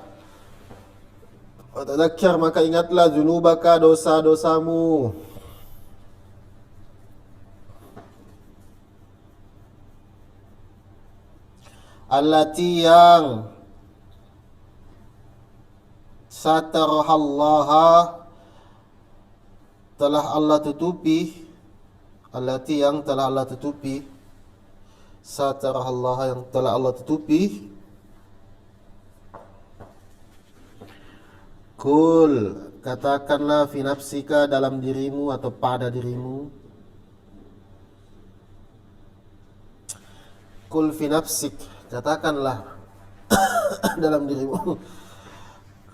Fatadzakkar, maka ingatlah dzunubaka, dosa-dosamu. Allati yang satarahallaha, telah Allah tutupi. Allati yang telah Allah tutupi. Satarahallaha, yang telah Allah tutupi. Kul, katakanlah fi nafsika, dalam dirimu atau pada dirimu. Kul fi nafsik, katakanlah dalam dirimu.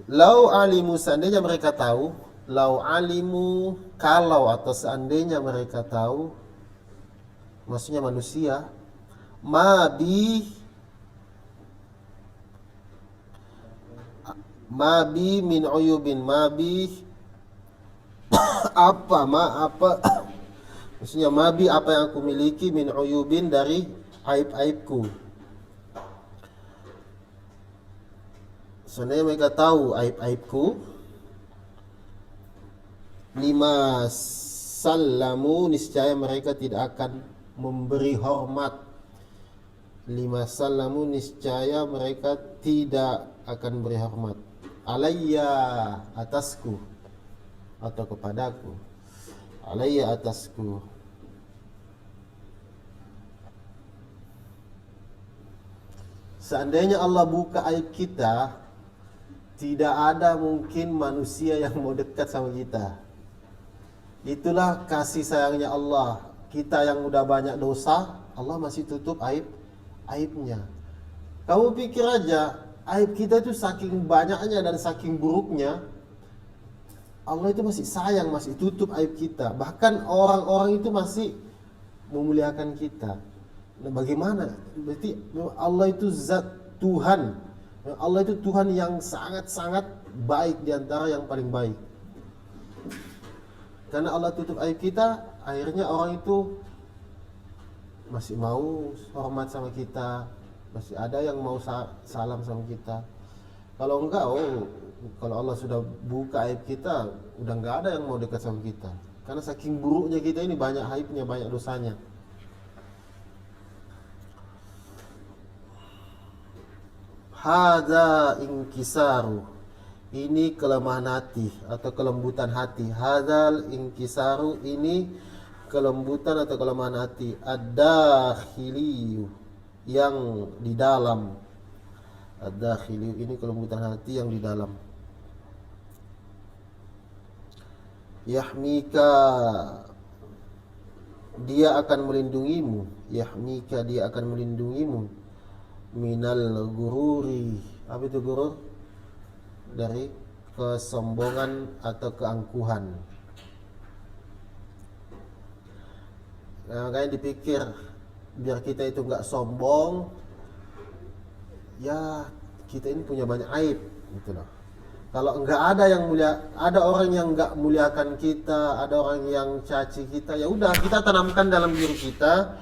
Lau alimu, seandainya mereka tahu. Lau alimu, kalau atau seandainya mereka tahu, maksudnya manusia. Mabi min uyubin, mabi apa maksudnya mabi, apa yang aku miliki, min uyubin, dari aib-aibku. Seandainya mereka tahu aib-aibku, lima sallamu, niscaya mereka tidak akan memberi hormat. Lima sallamu, niscaya mereka tidak akan beri hormat. Alayya, atasku, atau kepadaku. Alayya, atasku. Seandainya Allah buka aib kita, tidak ada mungkin manusia yang mau dekat sama kita. Itulah kasih sayangnya Allah. Kita yang udah banyak dosa, Allah masih tutup aibnya. Kamu pikir aja, aib kita itu saking banyaknya dan saking buruknya, Allah itu masih sayang, masih tutup aib kita. Bahkan orang-orang itu masih memuliakan kita. Nah, bagaimana? Berarti Allah itu zat Tuhan. Allah itu Tuhan yang sangat-sangat baik, di antara yang paling baik. Karena Allah tutup aib kita, akhirnya orang itu masih mau hormat sama kita, masih ada yang mau salam sama kita. Kalau enggak, kalau Allah sudah buka aib kita, udah enggak ada yang mau dekat sama kita. Karena saking buruknya kita ini, banyak aibnya, banyak dosanya. Hadza inkisaru, ini kelemahan hati atau kelembutan hati. Hadzal inkisaru, ini kelembutan atau kelemahan hati. Ad-dakhiliyu, yang di dalam. Ad-dakhiliyu, ini kelembutan hati yang di dalam. Yahmika, dia akan melindungimu. Yahmika, dia akan melindungimu. Minal gururi, apa itu gurur? Dari kesombongan atau keangkuhan. Nah, makanya dipikir biar kita itu nggak sombong, ya kita ini punya banyak aib, gitu loh. Kalau nggak ada yang mulia, ada orang yang nggak muliakan kita, ada orang yang caci kita, ya udah kita tanamkan dalam diri kita,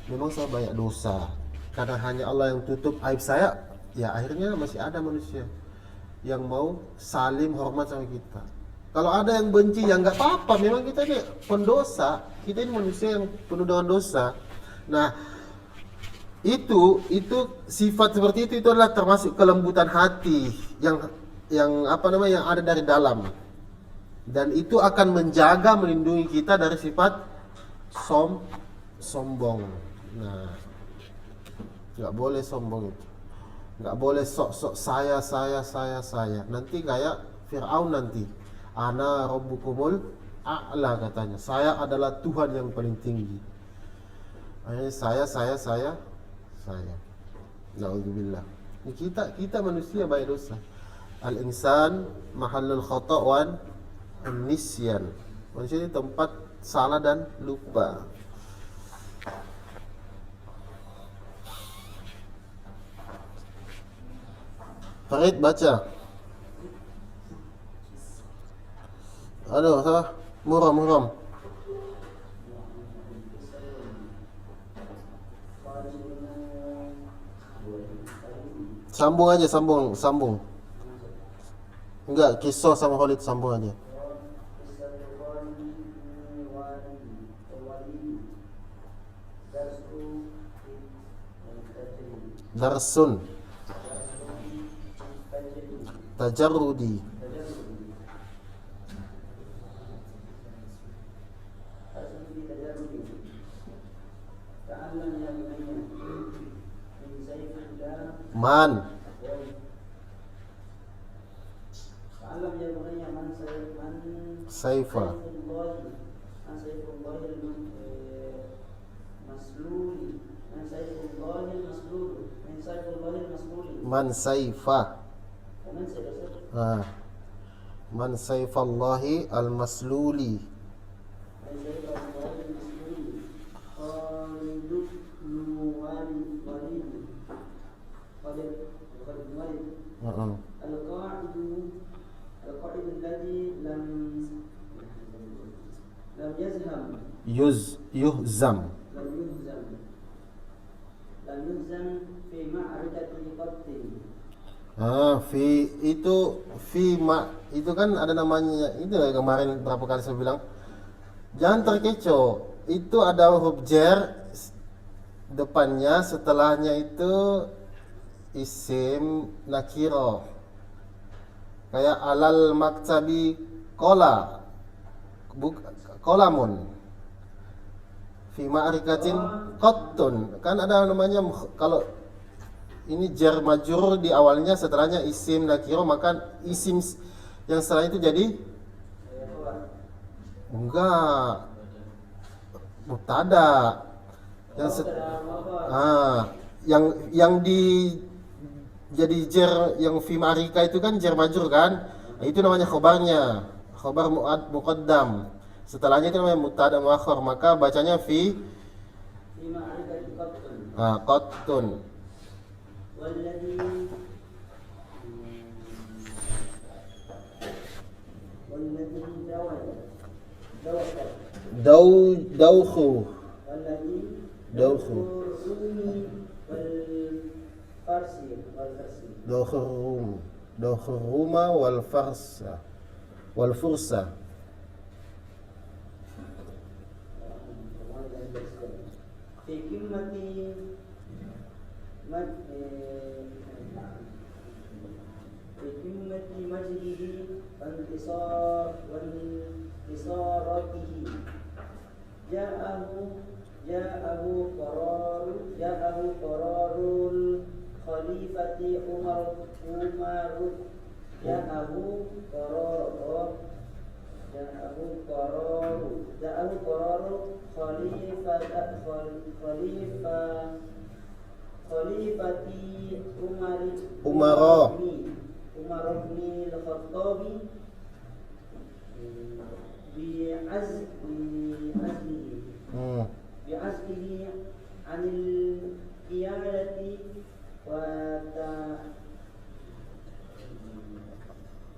memang saya banyak dosa. Karena hanya Allah yang tutup aib saya, ya akhirnya masih ada manusia yang mau salim hormat sama kita. Kalau ada yang benci, ya nggak apa-apa, memang kita ini pendosa, kita ini manusia yang penuh dengan dosa. Nah, itu sifat seperti itu adalah termasuk kelembutan hati yang apa namanya, yang ada dari dalam. Dan itu akan menjaga, melindungi kita dari sifat sombong. Nah, nggak boleh sombong itu, nggak boleh sok-sok saya. Nanti kayak Fir'aun nanti, ana rabbukumul a'la, katanya, saya adalah Tuhan yang paling tinggi. Akhirnya saya. Na'udzubillah. Ini kita manusia banyak dosa. Al-insan mahallul khata' wan nisyan. Manusia ini tempat salah dan lupa. Farid baca. Aduh, salah. Muram. Sambung aja, sambung. Enggak, kisah sama Khalid sambung aja. Darsun tajarrudi. Man Saifa Man Saifa Man Saifallahi al-masluli. Yuhzam fi itu fi itu kan ada namanya, itu ya kemarin berapa kali saya bilang, jangan terkecoh. Itu ada huruf jar depannya, setelahnya itu isim nakiro. Kayak alal maktabi kola, kolamun, fi ma'rikatin qattun. Kan ada namanya, kalau ini jar majrur di awalnya, setelahnya isim nakiro, maka isim yang setelah itu jadi enggak mubtada. Yang di jadi jar yang fi ma'rika itu kan jar majrur kan? Nah, itu namanya khobarnya, khobar muqaddam. Setelahnya itu namanya mubtada muakhar, maka bacanya fi qattun. والذي Dawkhu. Dawkhu. Dawkhuruma wal farsa wal fursa. في قمة مجده وانتصارته جاءه قرار الخليفة عمر جاءه قرار خليفة Umara. عمر بن الخطاب بعزله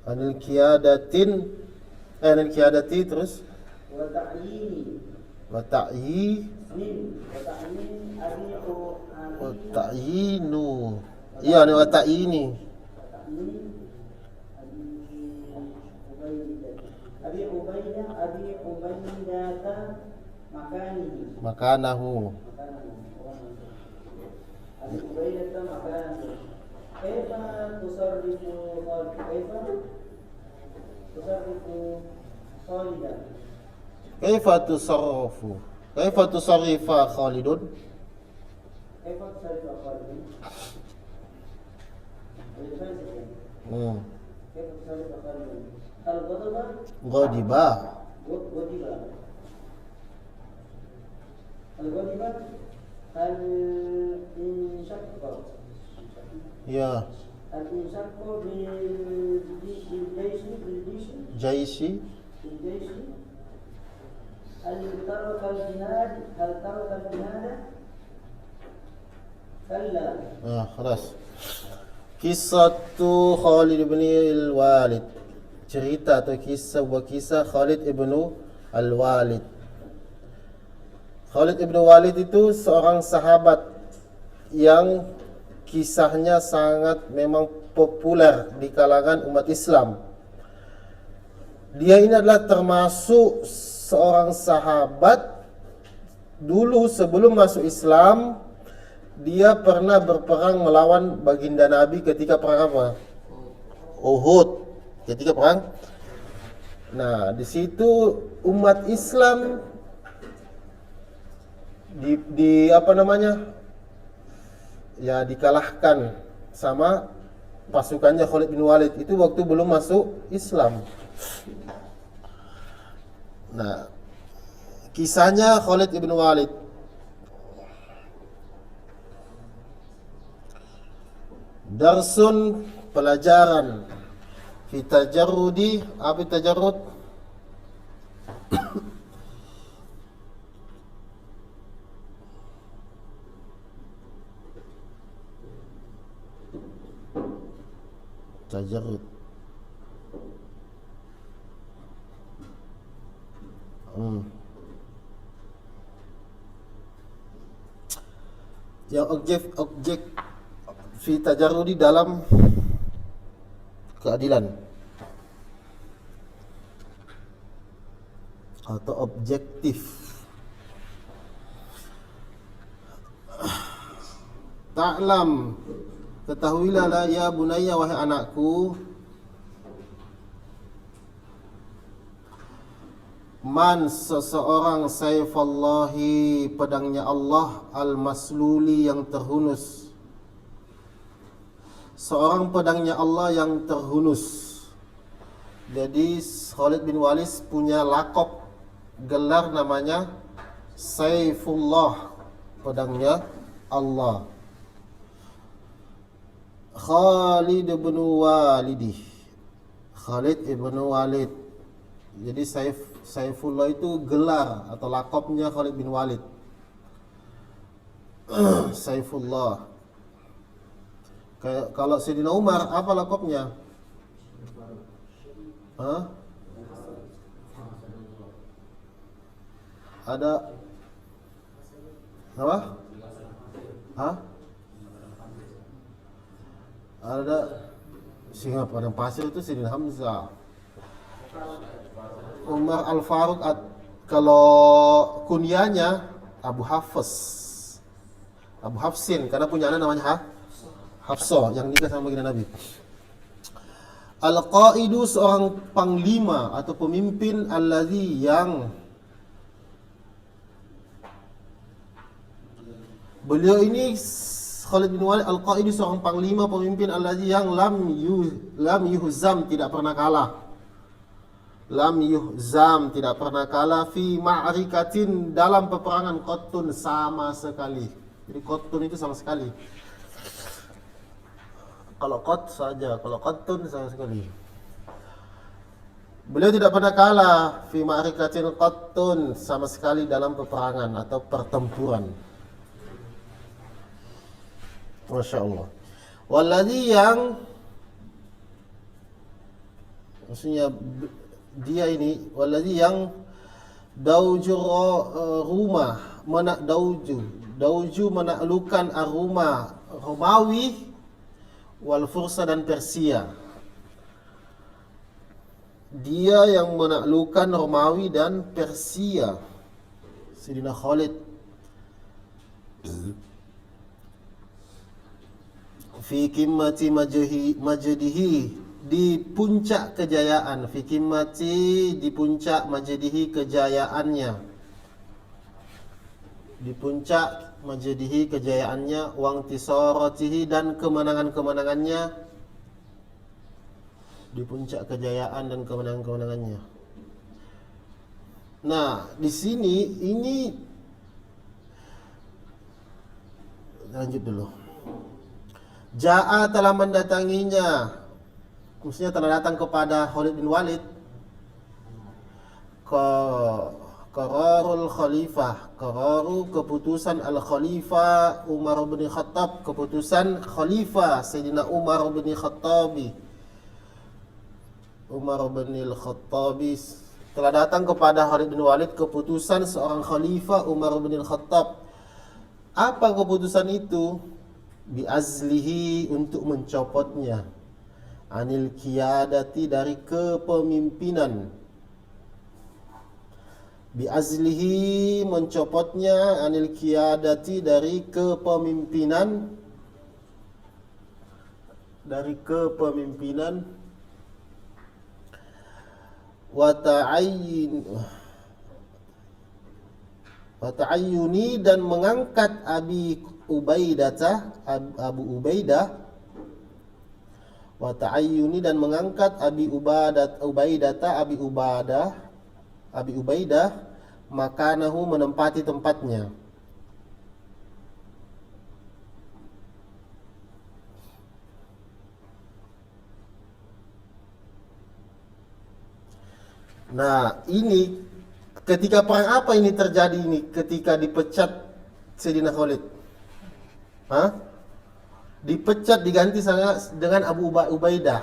عن القيادة Anil qiyadati terus wa ta'yinu. Iya, ini wa ta'yini. Abi Ubaidah Makanahu. Abi Ubaidah makanahu. Kaifa tusarrifu Khalidan? Kaifa tusarrifa Khalidun? Kaifa tusarrifu Khalidan? Kaifa tusarrifu Khalidan? Ghadiba. Hal insyaqqa. Ya. Hal insyaqqa Jaisi. Hal taraka al-jihad. Kalla. Khalas. Kisatu Khalid bin al-Walid. Cerita atau kisah Khalid ibnu al-Walid. Khalid ibnu Walid itu seorang sahabat yang kisahnya sangat memang populer di kalangan umat Islam. Dia ini adalah termasuk seorang sahabat dulu sebelum masuk Islam. Dia pernah berperang melawan baginda Nabi ketika perang apa? Uhud. Ketika perang. Nah, di situ umat Islam di apa namanya? Ya, dikalahkan sama pasukannya Khalid bin Walid. Itu waktu belum masuk Islam. Nah, kisahnya Khalid bin Walid. Darsun, pelajaran. Fi tajarrudi, apa tajarrud? Tajarrud. Yang objek fi tajarrudi dalam keadilan. atau objektif. Ta'lam, ketahuilah lah ya bunayya, wahai anakku, man, seseorang, sayfallahi, pedangnya Allah, al-masluli, yang terhunus. Seorang pedangnya Allah yang terhunus. Jadi Khalid bin Walid punya lakop, gelar namanya Saifullah, pedangnya Allah. Khalid bin Walid, Khalid ibn Walid. Jadi Saifullah itu gelar atau lakopnya Khalid bin Walid. Saifullah. Kayak kalau Sayyidina Umar, apa lakopnya? Hah? Ada apa? Hah? Ada singa padang pasir itu Sayyidina Hamzah. Umar Al-Faruq, kalau kunyahnya Abu Hafs, Abu Hafsin, karena punya anak namanya Hafsah yang nikah sama baginda Nabi. Al-Qaidu, seorang panglima atau pemimpin, allazi, yang beliau ini Khalid bin Walid Al-Qaidu, seorang panglima pemimpin, allazi, yang lam yuhzam, tidak pernah kalah. Lam yuhzam, tidak pernah kalah, fi ma'rikatin, dalam peperangan, qattun, sama sekali. Jadi qattun itu sama sekali. Kalau qat saja, kalau qattun sama sekali. Beliau tidak pernah kalah, fi ma'rikatin qattun, sama sekali dalam peperangan atau pertempuran. Masya Allah. Waladhi, yang maksudnya dia ini, waladhi, yang dauju rumah, dauju menaklukkan aruma, Romawi, wal Fursa, dan Persia. Dia yang menaklukkan Romawi dan Persia, Sayyidina Khalid. Fi kimmati majdihi, di puncak kejayaan. Fi kimmati, di puncak, majdihi, kejayaannya. Di puncak majdihi, kejayaannya, wangtisaratihi, dan kemenangan-kemenangannya. Di puncak kejayaan dan kemenangan-kemenangannya. Nah, di sini ini lanjut dulu. Ja'a, telah mendatanginya, maksudnya telah datang kepada Khalid bin Walid qararul khalifah, qararu, keputusan al-khalifah Umar bin Khattab, keputusan khalifah Sayyidina Umar bin Khattabi. Umar bin Al-Khattabi telah datang kepada Khalid bin Walid keputusan seorang khalifah Umar bin Khattab. Apa keputusan itu? Biazlihi, untuk mencopotnya, anil qiyadati, dari kepemimpinan. Biazlihi, mencopotnya, anil qiyadati, dari kepemimpinan, dari kepemimpinan. Wa ta'ayyuni, dan mengangkat Abu Ubaidah, wa ta'ayyuni, dan mengangkat Abi Ubaidah, makanahu, menempati tempatnya. Nah, ini ketika perang apa ini terjadi ini? Ketika dipecat Sayyidina Khalid. Dipecat, diganti dengan Abu Ubaidah.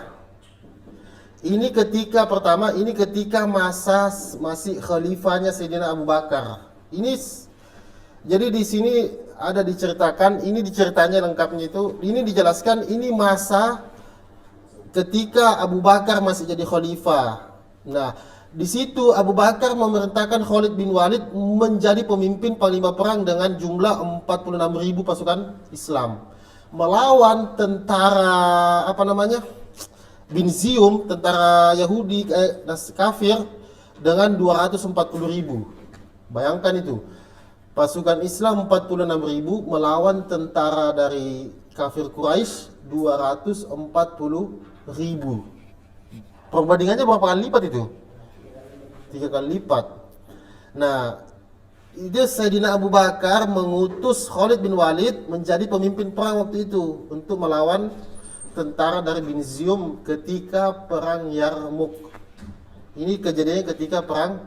Ini ketika pertama, ini ketika masa masih khalifahnya Sayyidina Abu Bakar. Ini jadi di sini ada diceritakan, ini diceritanya lengkapnya itu, ini dijelaskan, ini masa ketika Abu Bakar masih jadi khalifah. Nah, Di situ Abu Bakar memerintahkan Khalid bin Walid menjadi pemimpin panglima perang dengan jumlah 46.000 pasukan Islam melawan tentara Binzium, tentara Yahudi kafir dengan 240.000. Bayangkan itu. Pasukan Islam 46.000 melawan tentara dari kafir Quraisy 240.000. Perbandingannya berapa kali lipat itu? 3 kali lipat. Nah, itu Sayyidina Abu Bakar mengutus Khalid bin Walid menjadi pemimpin perang waktu itu untuk melawan tentara dari Binzium ketika perang Yarmuk. Ini kejadiannya ketika perang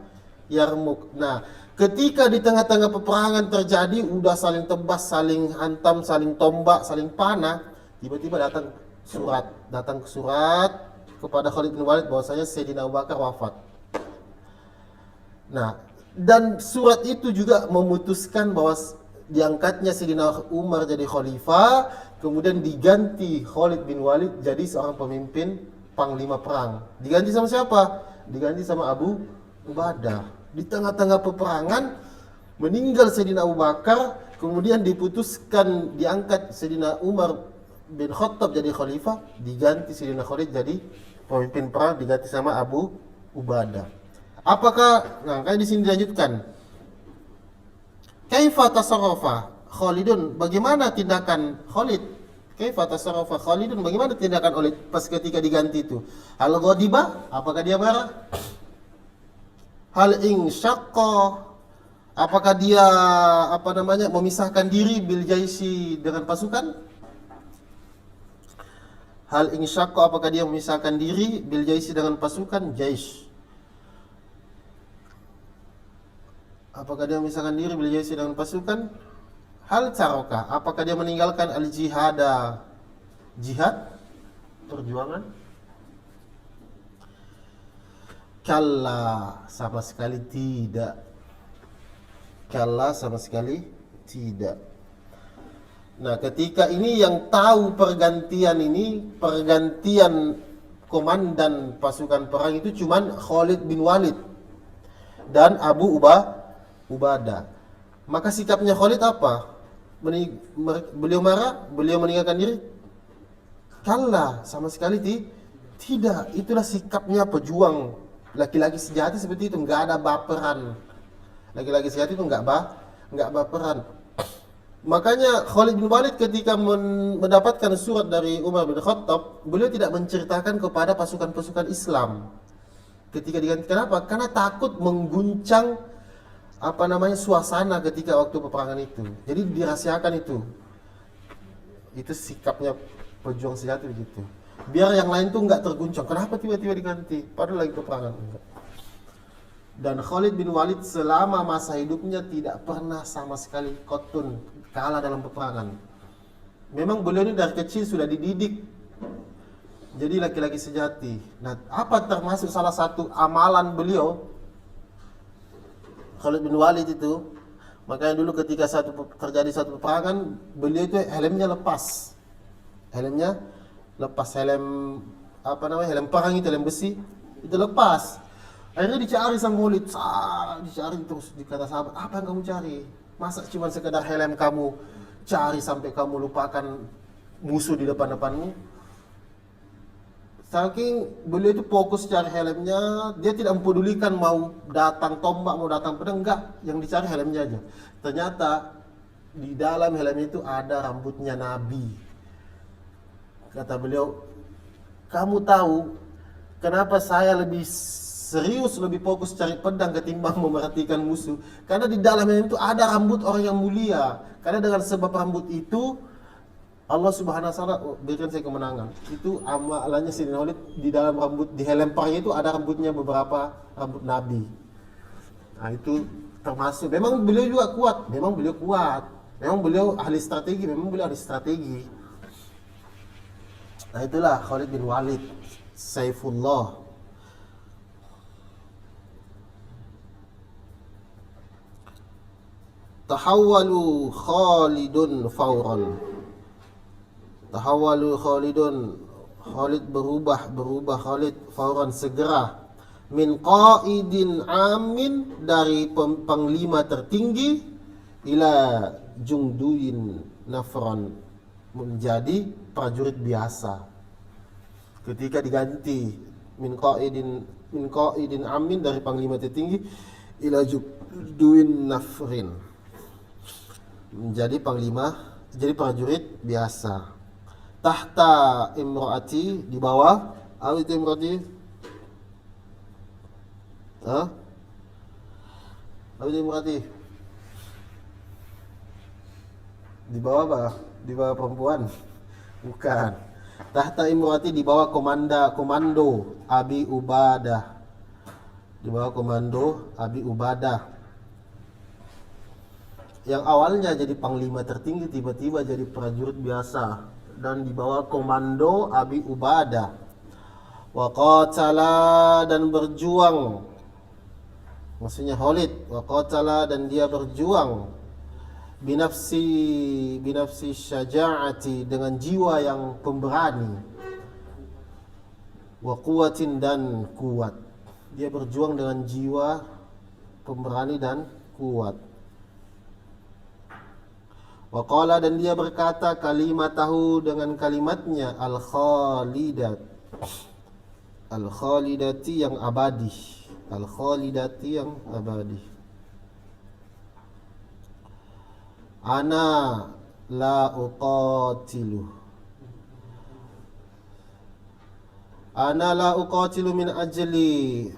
Yarmuk. Nah, ketika di tengah-tengah peperangan terjadi, udah saling tebas, saling hantam, saling tombak, saling panah, tiba-tiba datang surat kepada Khalid bin Walid bahwasanya Sayyidina Abu Bakar wafat. Nah, dan surat itu juga memutuskan bahwa diangkatnya Sayyidina Umar jadi khalifah, kemudian diganti Khalid bin Walid jadi seorang pemimpin panglima perang. Diganti sama siapa? Diganti sama Abu Ubadah. Di tengah-tengah peperangan meninggal Sayyidina Abu Bakar, kemudian diputuskan diangkat Sayyidina Umar bin Khattab jadi khalifah, diganti Sayyidina Khalid jadi pemimpin perang, diganti sama Abu Ubadah. Kayak di sini dilanjutkan. Kaifa tasarrafa Khalidun? Bagaimana tindakan Khalid? Kaifa tasarrafa Khalidun? Bagaimana tindakan oleh pas ketika diganti itu? Hal ghadiba? Apakah dia marah? Hal insyaqqa? Apakah dia memisahkan diri bil jaisi dengan pasukan? Hal insyaqqa, apakah dia memisahkan diri bil jaisi dengan pasukan? Jaish. Apakah dia memisahkan diri bila jaisi dengan pasukan? Hal taroka, apakah dia meninggalkan al-jihada, jihad, perjuangan? Kalla, sama sekali tidak. Kalla, sama sekali tidak. Nah, ketika ini yang tahu pergantian komandan pasukan perang itu cuman Khalid bin Walid dan Abu Ubadah. Maka sikapnya Khalid apa? Beliau marah? Beliau meninggalkan diri? Kalla, sama sekali tidak. Itulah sikapnya pejuang. Laki-laki sejati seperti itu, nggak ada baperan. Laki-laki sejati itu nggak baperan. Makanya Khalid bin Walid ketika mendapatkan surat dari Umar bin Khattab, beliau tidak menceritakan kepada pasukan-pasukan Islam. Ketika diganti, kenapa? Karena takut mengguncang suasana ketika waktu peperangan itu. Jadi dirahasiakan itu. Itu sikapnya pejuang sejati begitu. Biar yang lain tuh nggak terguncang. Kenapa tiba-tiba diganti? Padahal lagi peperangan. Dan Khalid bin Walid selama masa hidupnya tidak pernah sama sekali kotun kalah dalam peperangan. Memang beliau ini dari kecil sudah dididik jadi laki-laki sejati. Nah, apa termasuk salah satu amalan beliau Khalid bin Walid itu? Makanya dulu ketika terjadi satu peperangan, beliau itu helmnya lepas. Helm perang itu, helm besi itu lepas. Akhirnya dicari sama Khalid, dicari terus, dikata sahabat, apa yang kamu cari? Masa cuma sekedar helm kamu cari sampai kamu lupakan musuh di depan-depanmu? Saking beliau itu fokus cari helmnya, dia tidak mempedulikan mau datang tombak, mau datang pedang, enggak, yang dicari helmnya aja. Ternyata di dalam helm itu ada rambutnya Nabi. Kata beliau, kamu tahu kenapa saya lebih serius, lebih fokus cari pedang ketimbang memerhatikan musuh? Karena di dalam helm itu ada rambut orang yang mulia. Karena dengan sebab rambut itu Allah Subhanahu wa taala berikan saya kemenangan. Itu amalannya Sayyidina Khalid, di dalam di helm perangnya itu ada rambutnya, beberapa rambut Nabi. Nah, itu termasuk. Memang beliau juga kuat, memang beliau kuat. Memang beliau ahli strategi, Nah, itulah Khalid bin Walid, Saifullah. Tahawwalu Khalidun fauran. Tahawwalu Khalidun, Khalid berubah Khalid fauran, segera. min qaidin amin, dari panglima tertinggi, ila jungduin nafron, menjadi prajurit biasa. Ketika diganti min qaidin amin, dari panglima tertinggi, ila jungduin nafrin, menjadi panglima, jadi prajurit biasa. Tahta imraati, di bawah, itu imraati? Apa itu imraati? Di bawah apa? Di bawah perempuan? Bukan. Tahta imraati, di bawah komando Abi Ubadah. Di bawah komando Abi Ubadah. Yang awalnya jadi panglima tertinggi, tiba-tiba jadi prajurit biasa, dan di bawah komando Abi Ubadah. Wa qatala, dan berjuang, maksudnya Khalid. Wa qatala, dan dia berjuang, binafsi syaja'ati, dengan jiwa yang pemberani, wa quwwatin, dan kuat. Dia berjuang dengan jiwa pemberani dan kuat. Wa qala, dan dia berkata, kalimatahu, dengan kalimatnya, al-khalidati, yang abadi. Al-khalidati, yang abadi. Ana la uqatilu min ajli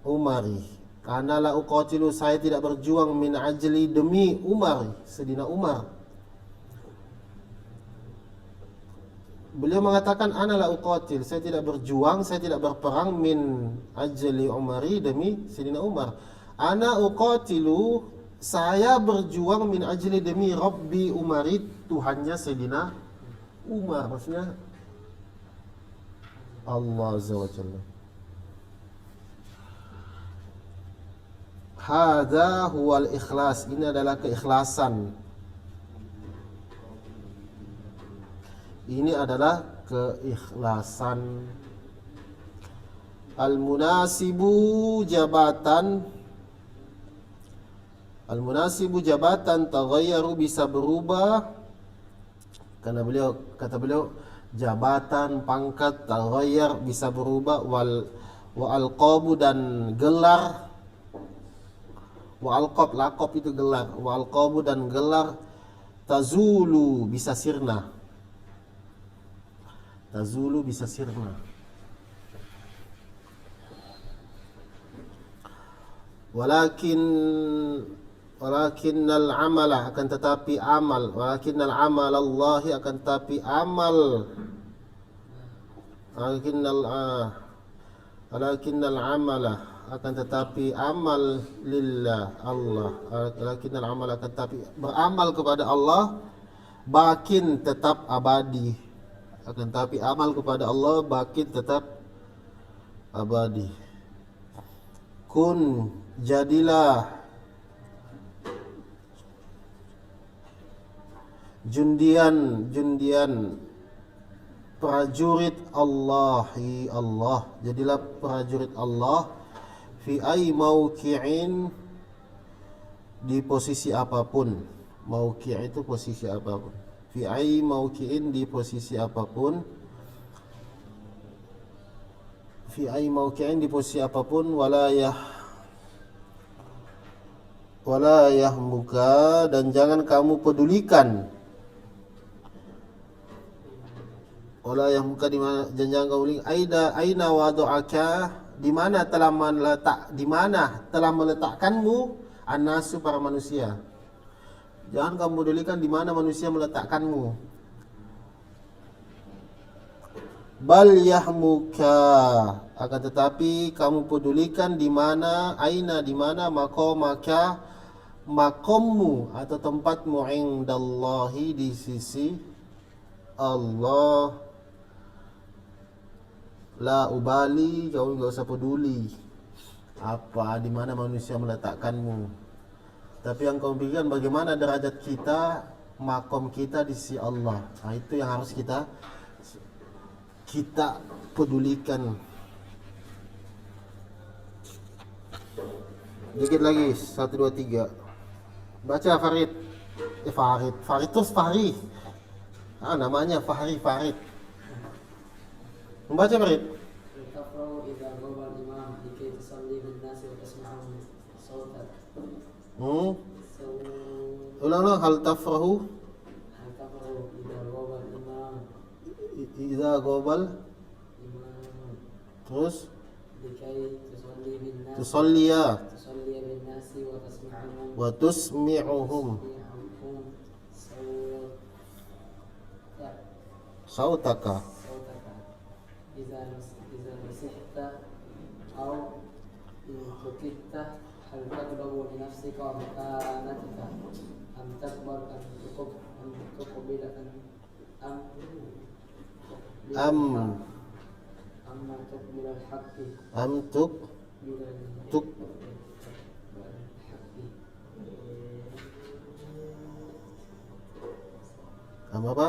Umari. Ana la uqatilu, saya tidak berjuang, min ajli, demi Umar, Sayyidina Umar. Beliau mengatakan ana la uqatil, saya tidak berjuang, saya tidak berperang, min ajli Umari, demi Sayyidina Umar. Ana uqatilu, saya berjuang, min ajli, demi Rabbi Umari, Tuhannya Sayyidina Umar, maksudnya Allah Azza wa Jalla. Hadza huwal ikhlas, ini adalah keikhlasan. Ini adalah keikhlasan. Al-munasibu jabatan, taghayyaru, bisa berubah. Karena kata beliau jabatan, pangkat, taghayyar, bisa berubah. Wa alqabu, dan gelar. Wa alqab, laqab itu gelar. Wa alqabu, dan gelar. Tazulu, bisa sirna. Tazulu, bisa sirna. Walakinnal amala, akan tetapi amal. Walakinnal amal Allahi, akan tetapi amal. Walakinnal amala, akan tetapi amal lillah, Allah. Walakinnal amal, akan tetapi beramal kepada Allah, bakin, tetap abadi. Akan tetapi amal kepada Allah, bakin, tetap abadi. Kun, jadilah, jundian, prajurit Allahi, Allah. Jadilah prajurit Allah, fi ay mauqi'in, di posisi apapun. Mauqi' itu posisi apapun. Fi ay mauqi'in, di posisi apapun. Fi ay mauqi'in, di posisi apapun. Walayah muka, dan jangan kamu pedulikan. Walayah muka, di mana, jangan kamu aina wadu'aka, di mana telah meletakkanmu, annasu, para manusia. Jangan kamu pedulikan di mana manusia meletakkanmu. Bal yahmuka, akan tetapi kamu pedulikan di mana, aina, di mana, maqamaka, makommu atau tempatmu, indallahi, di sisi Allah. La ubali, kamu enggak usah peduli apa, di mana manusia meletakkanmu. Tapi yang kamu pikirkan bagaimana derajat kita, makom kita di sisi Allah. Nah, itu yang harus kita pedulikan. Dikit lagi, 1, 2, 3. Baca Farid. Farid terus Fahri. Namanya Farid. Membaca Farid. تقرأ إذا غاب الإمام لكي تصلي بالناس وتسمعهم صوتك. Ulang-ulang, hal tafrahu هل تقرأ إذا غاب الإمام idza ghabal, terus لكي تصلي بالناس tusalliya بالناس وتسمعهم wa tusmi'uhum sautaka. صوتك إذا نصحت أو إن فكرت هل تغضب لنفسك ومكانتك أم تكبر أم تقبل am أم تقبل الحق am tuk am apa?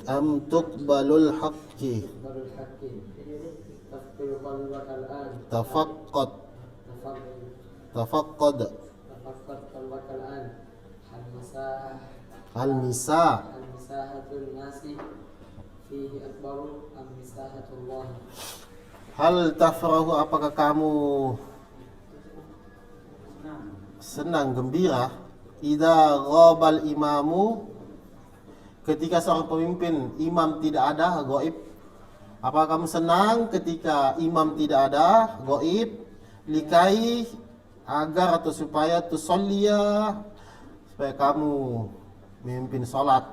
Am tuqbalul haqqi tafaqqad قلبك الآن al misah مساحة الناس فيه أكبر أم مساحة الله. hal tafrahu, apakah kamu senang gembira idza ghabal imamu, ketika seorang pemimpin imam tidak ada, gaib. Apakah kamu senang ketika imam tidak ada, gaib, likai, agar atau supaya tusolliya, supaya kamu memimpin salat,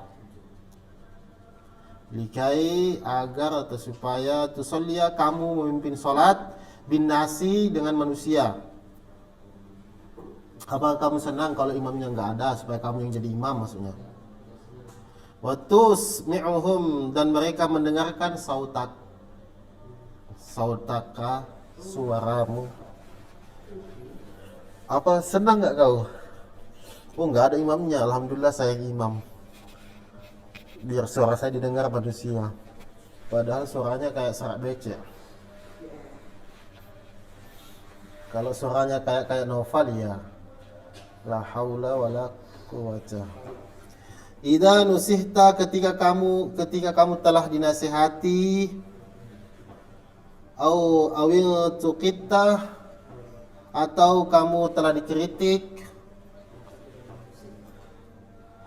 likai, agar atau supaya tusolliya, kamu memimpin salat bin nasi, dengan manusia. Apakah kamu senang kalau imamnya nggak ada, supaya kamu yang jadi imam maksudnya. Wa tusmi'uhum, dan mereka mendengarkan sautaka, suaramu. Apa senang nggak kau? Oh, nggak ada imamnya, alhamdulillah saya yang imam, biar suara saya didengar manusia. Padahal suaranya kayak serak becek. Kalau suaranya kayak novel, ya la haula wala quwata. Idza nusihta, ketika kamu telah dinasihati, awil tuqitta, atau kamu telah dikritik,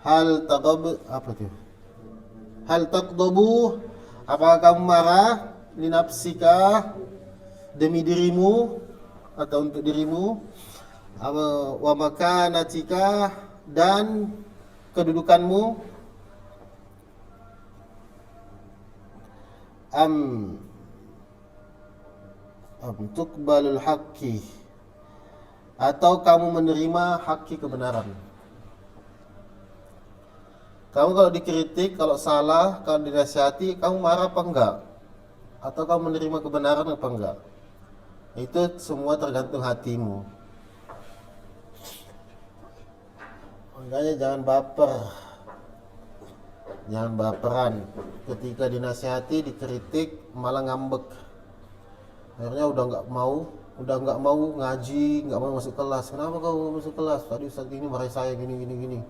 hal taqdabu, apakah kamu marah, linafsika, demi dirimu atau untuk dirimu, wa makanatika, dan kedudukanmu, am tuqbalul haqqi, atau kamu menerima haqqi, kebenaran. Kamu kalau dikritik, kalau salah, kalau dinasihati, kamu marah apa enggak? Atau kamu menerima kebenaran apa enggak? Itu semua tergantung hatimu. Makanya jangan baperan. Ketika dinasihati, dikritik, malah ngambek. Akhirnya udah nggak mau ngaji, nggak mau masuk kelas. Kenapa kau masuk kelas? Tadi Ustaz ini marahi saya gini.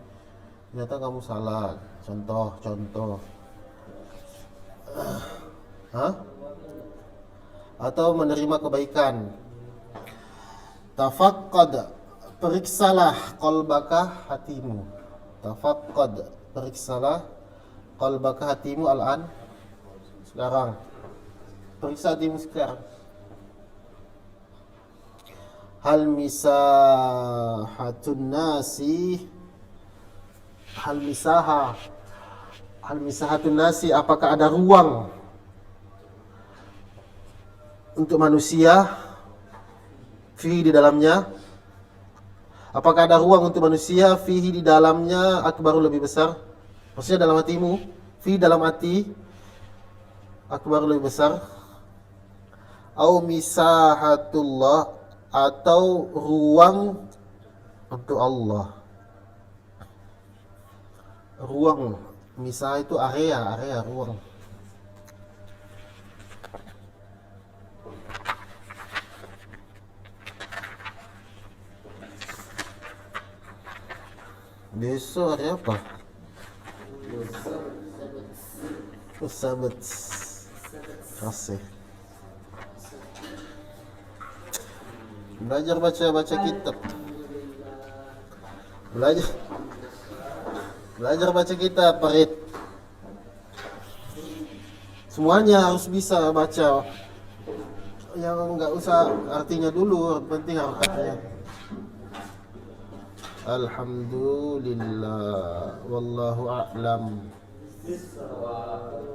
Ternyata kamu salah. Contoh. Atau menerima kebaikan. Tafaqqad, periksalah qalbaka, hatimu. Tafaqqad, periksalah qalbaka, hatimu, al-an, sekarang. Periksa hatimu sekarang. Hal misahatun nasi, apakah ada ruang untuk manusia fihi, di dalamnya? Apakah ada ruang untuk manusia fihi, di dalamnya, akbaru, lebih besar? Maksudnya dalam hatimu, fi, dalam hati, akbaru, lebih besar, au misahatullah, atau ruang untuk Allah. Ruang, misah itu area ruang. Besok hari apa? Sabat. Kasih. Belajar baca kitab. Belajar baca kitab, Farid. Semuanya harus bisa baca. Yang nggak usah artinya dulu, penting harokatnya. Alhamdulillah, wallahu a'lam. Subhanallah.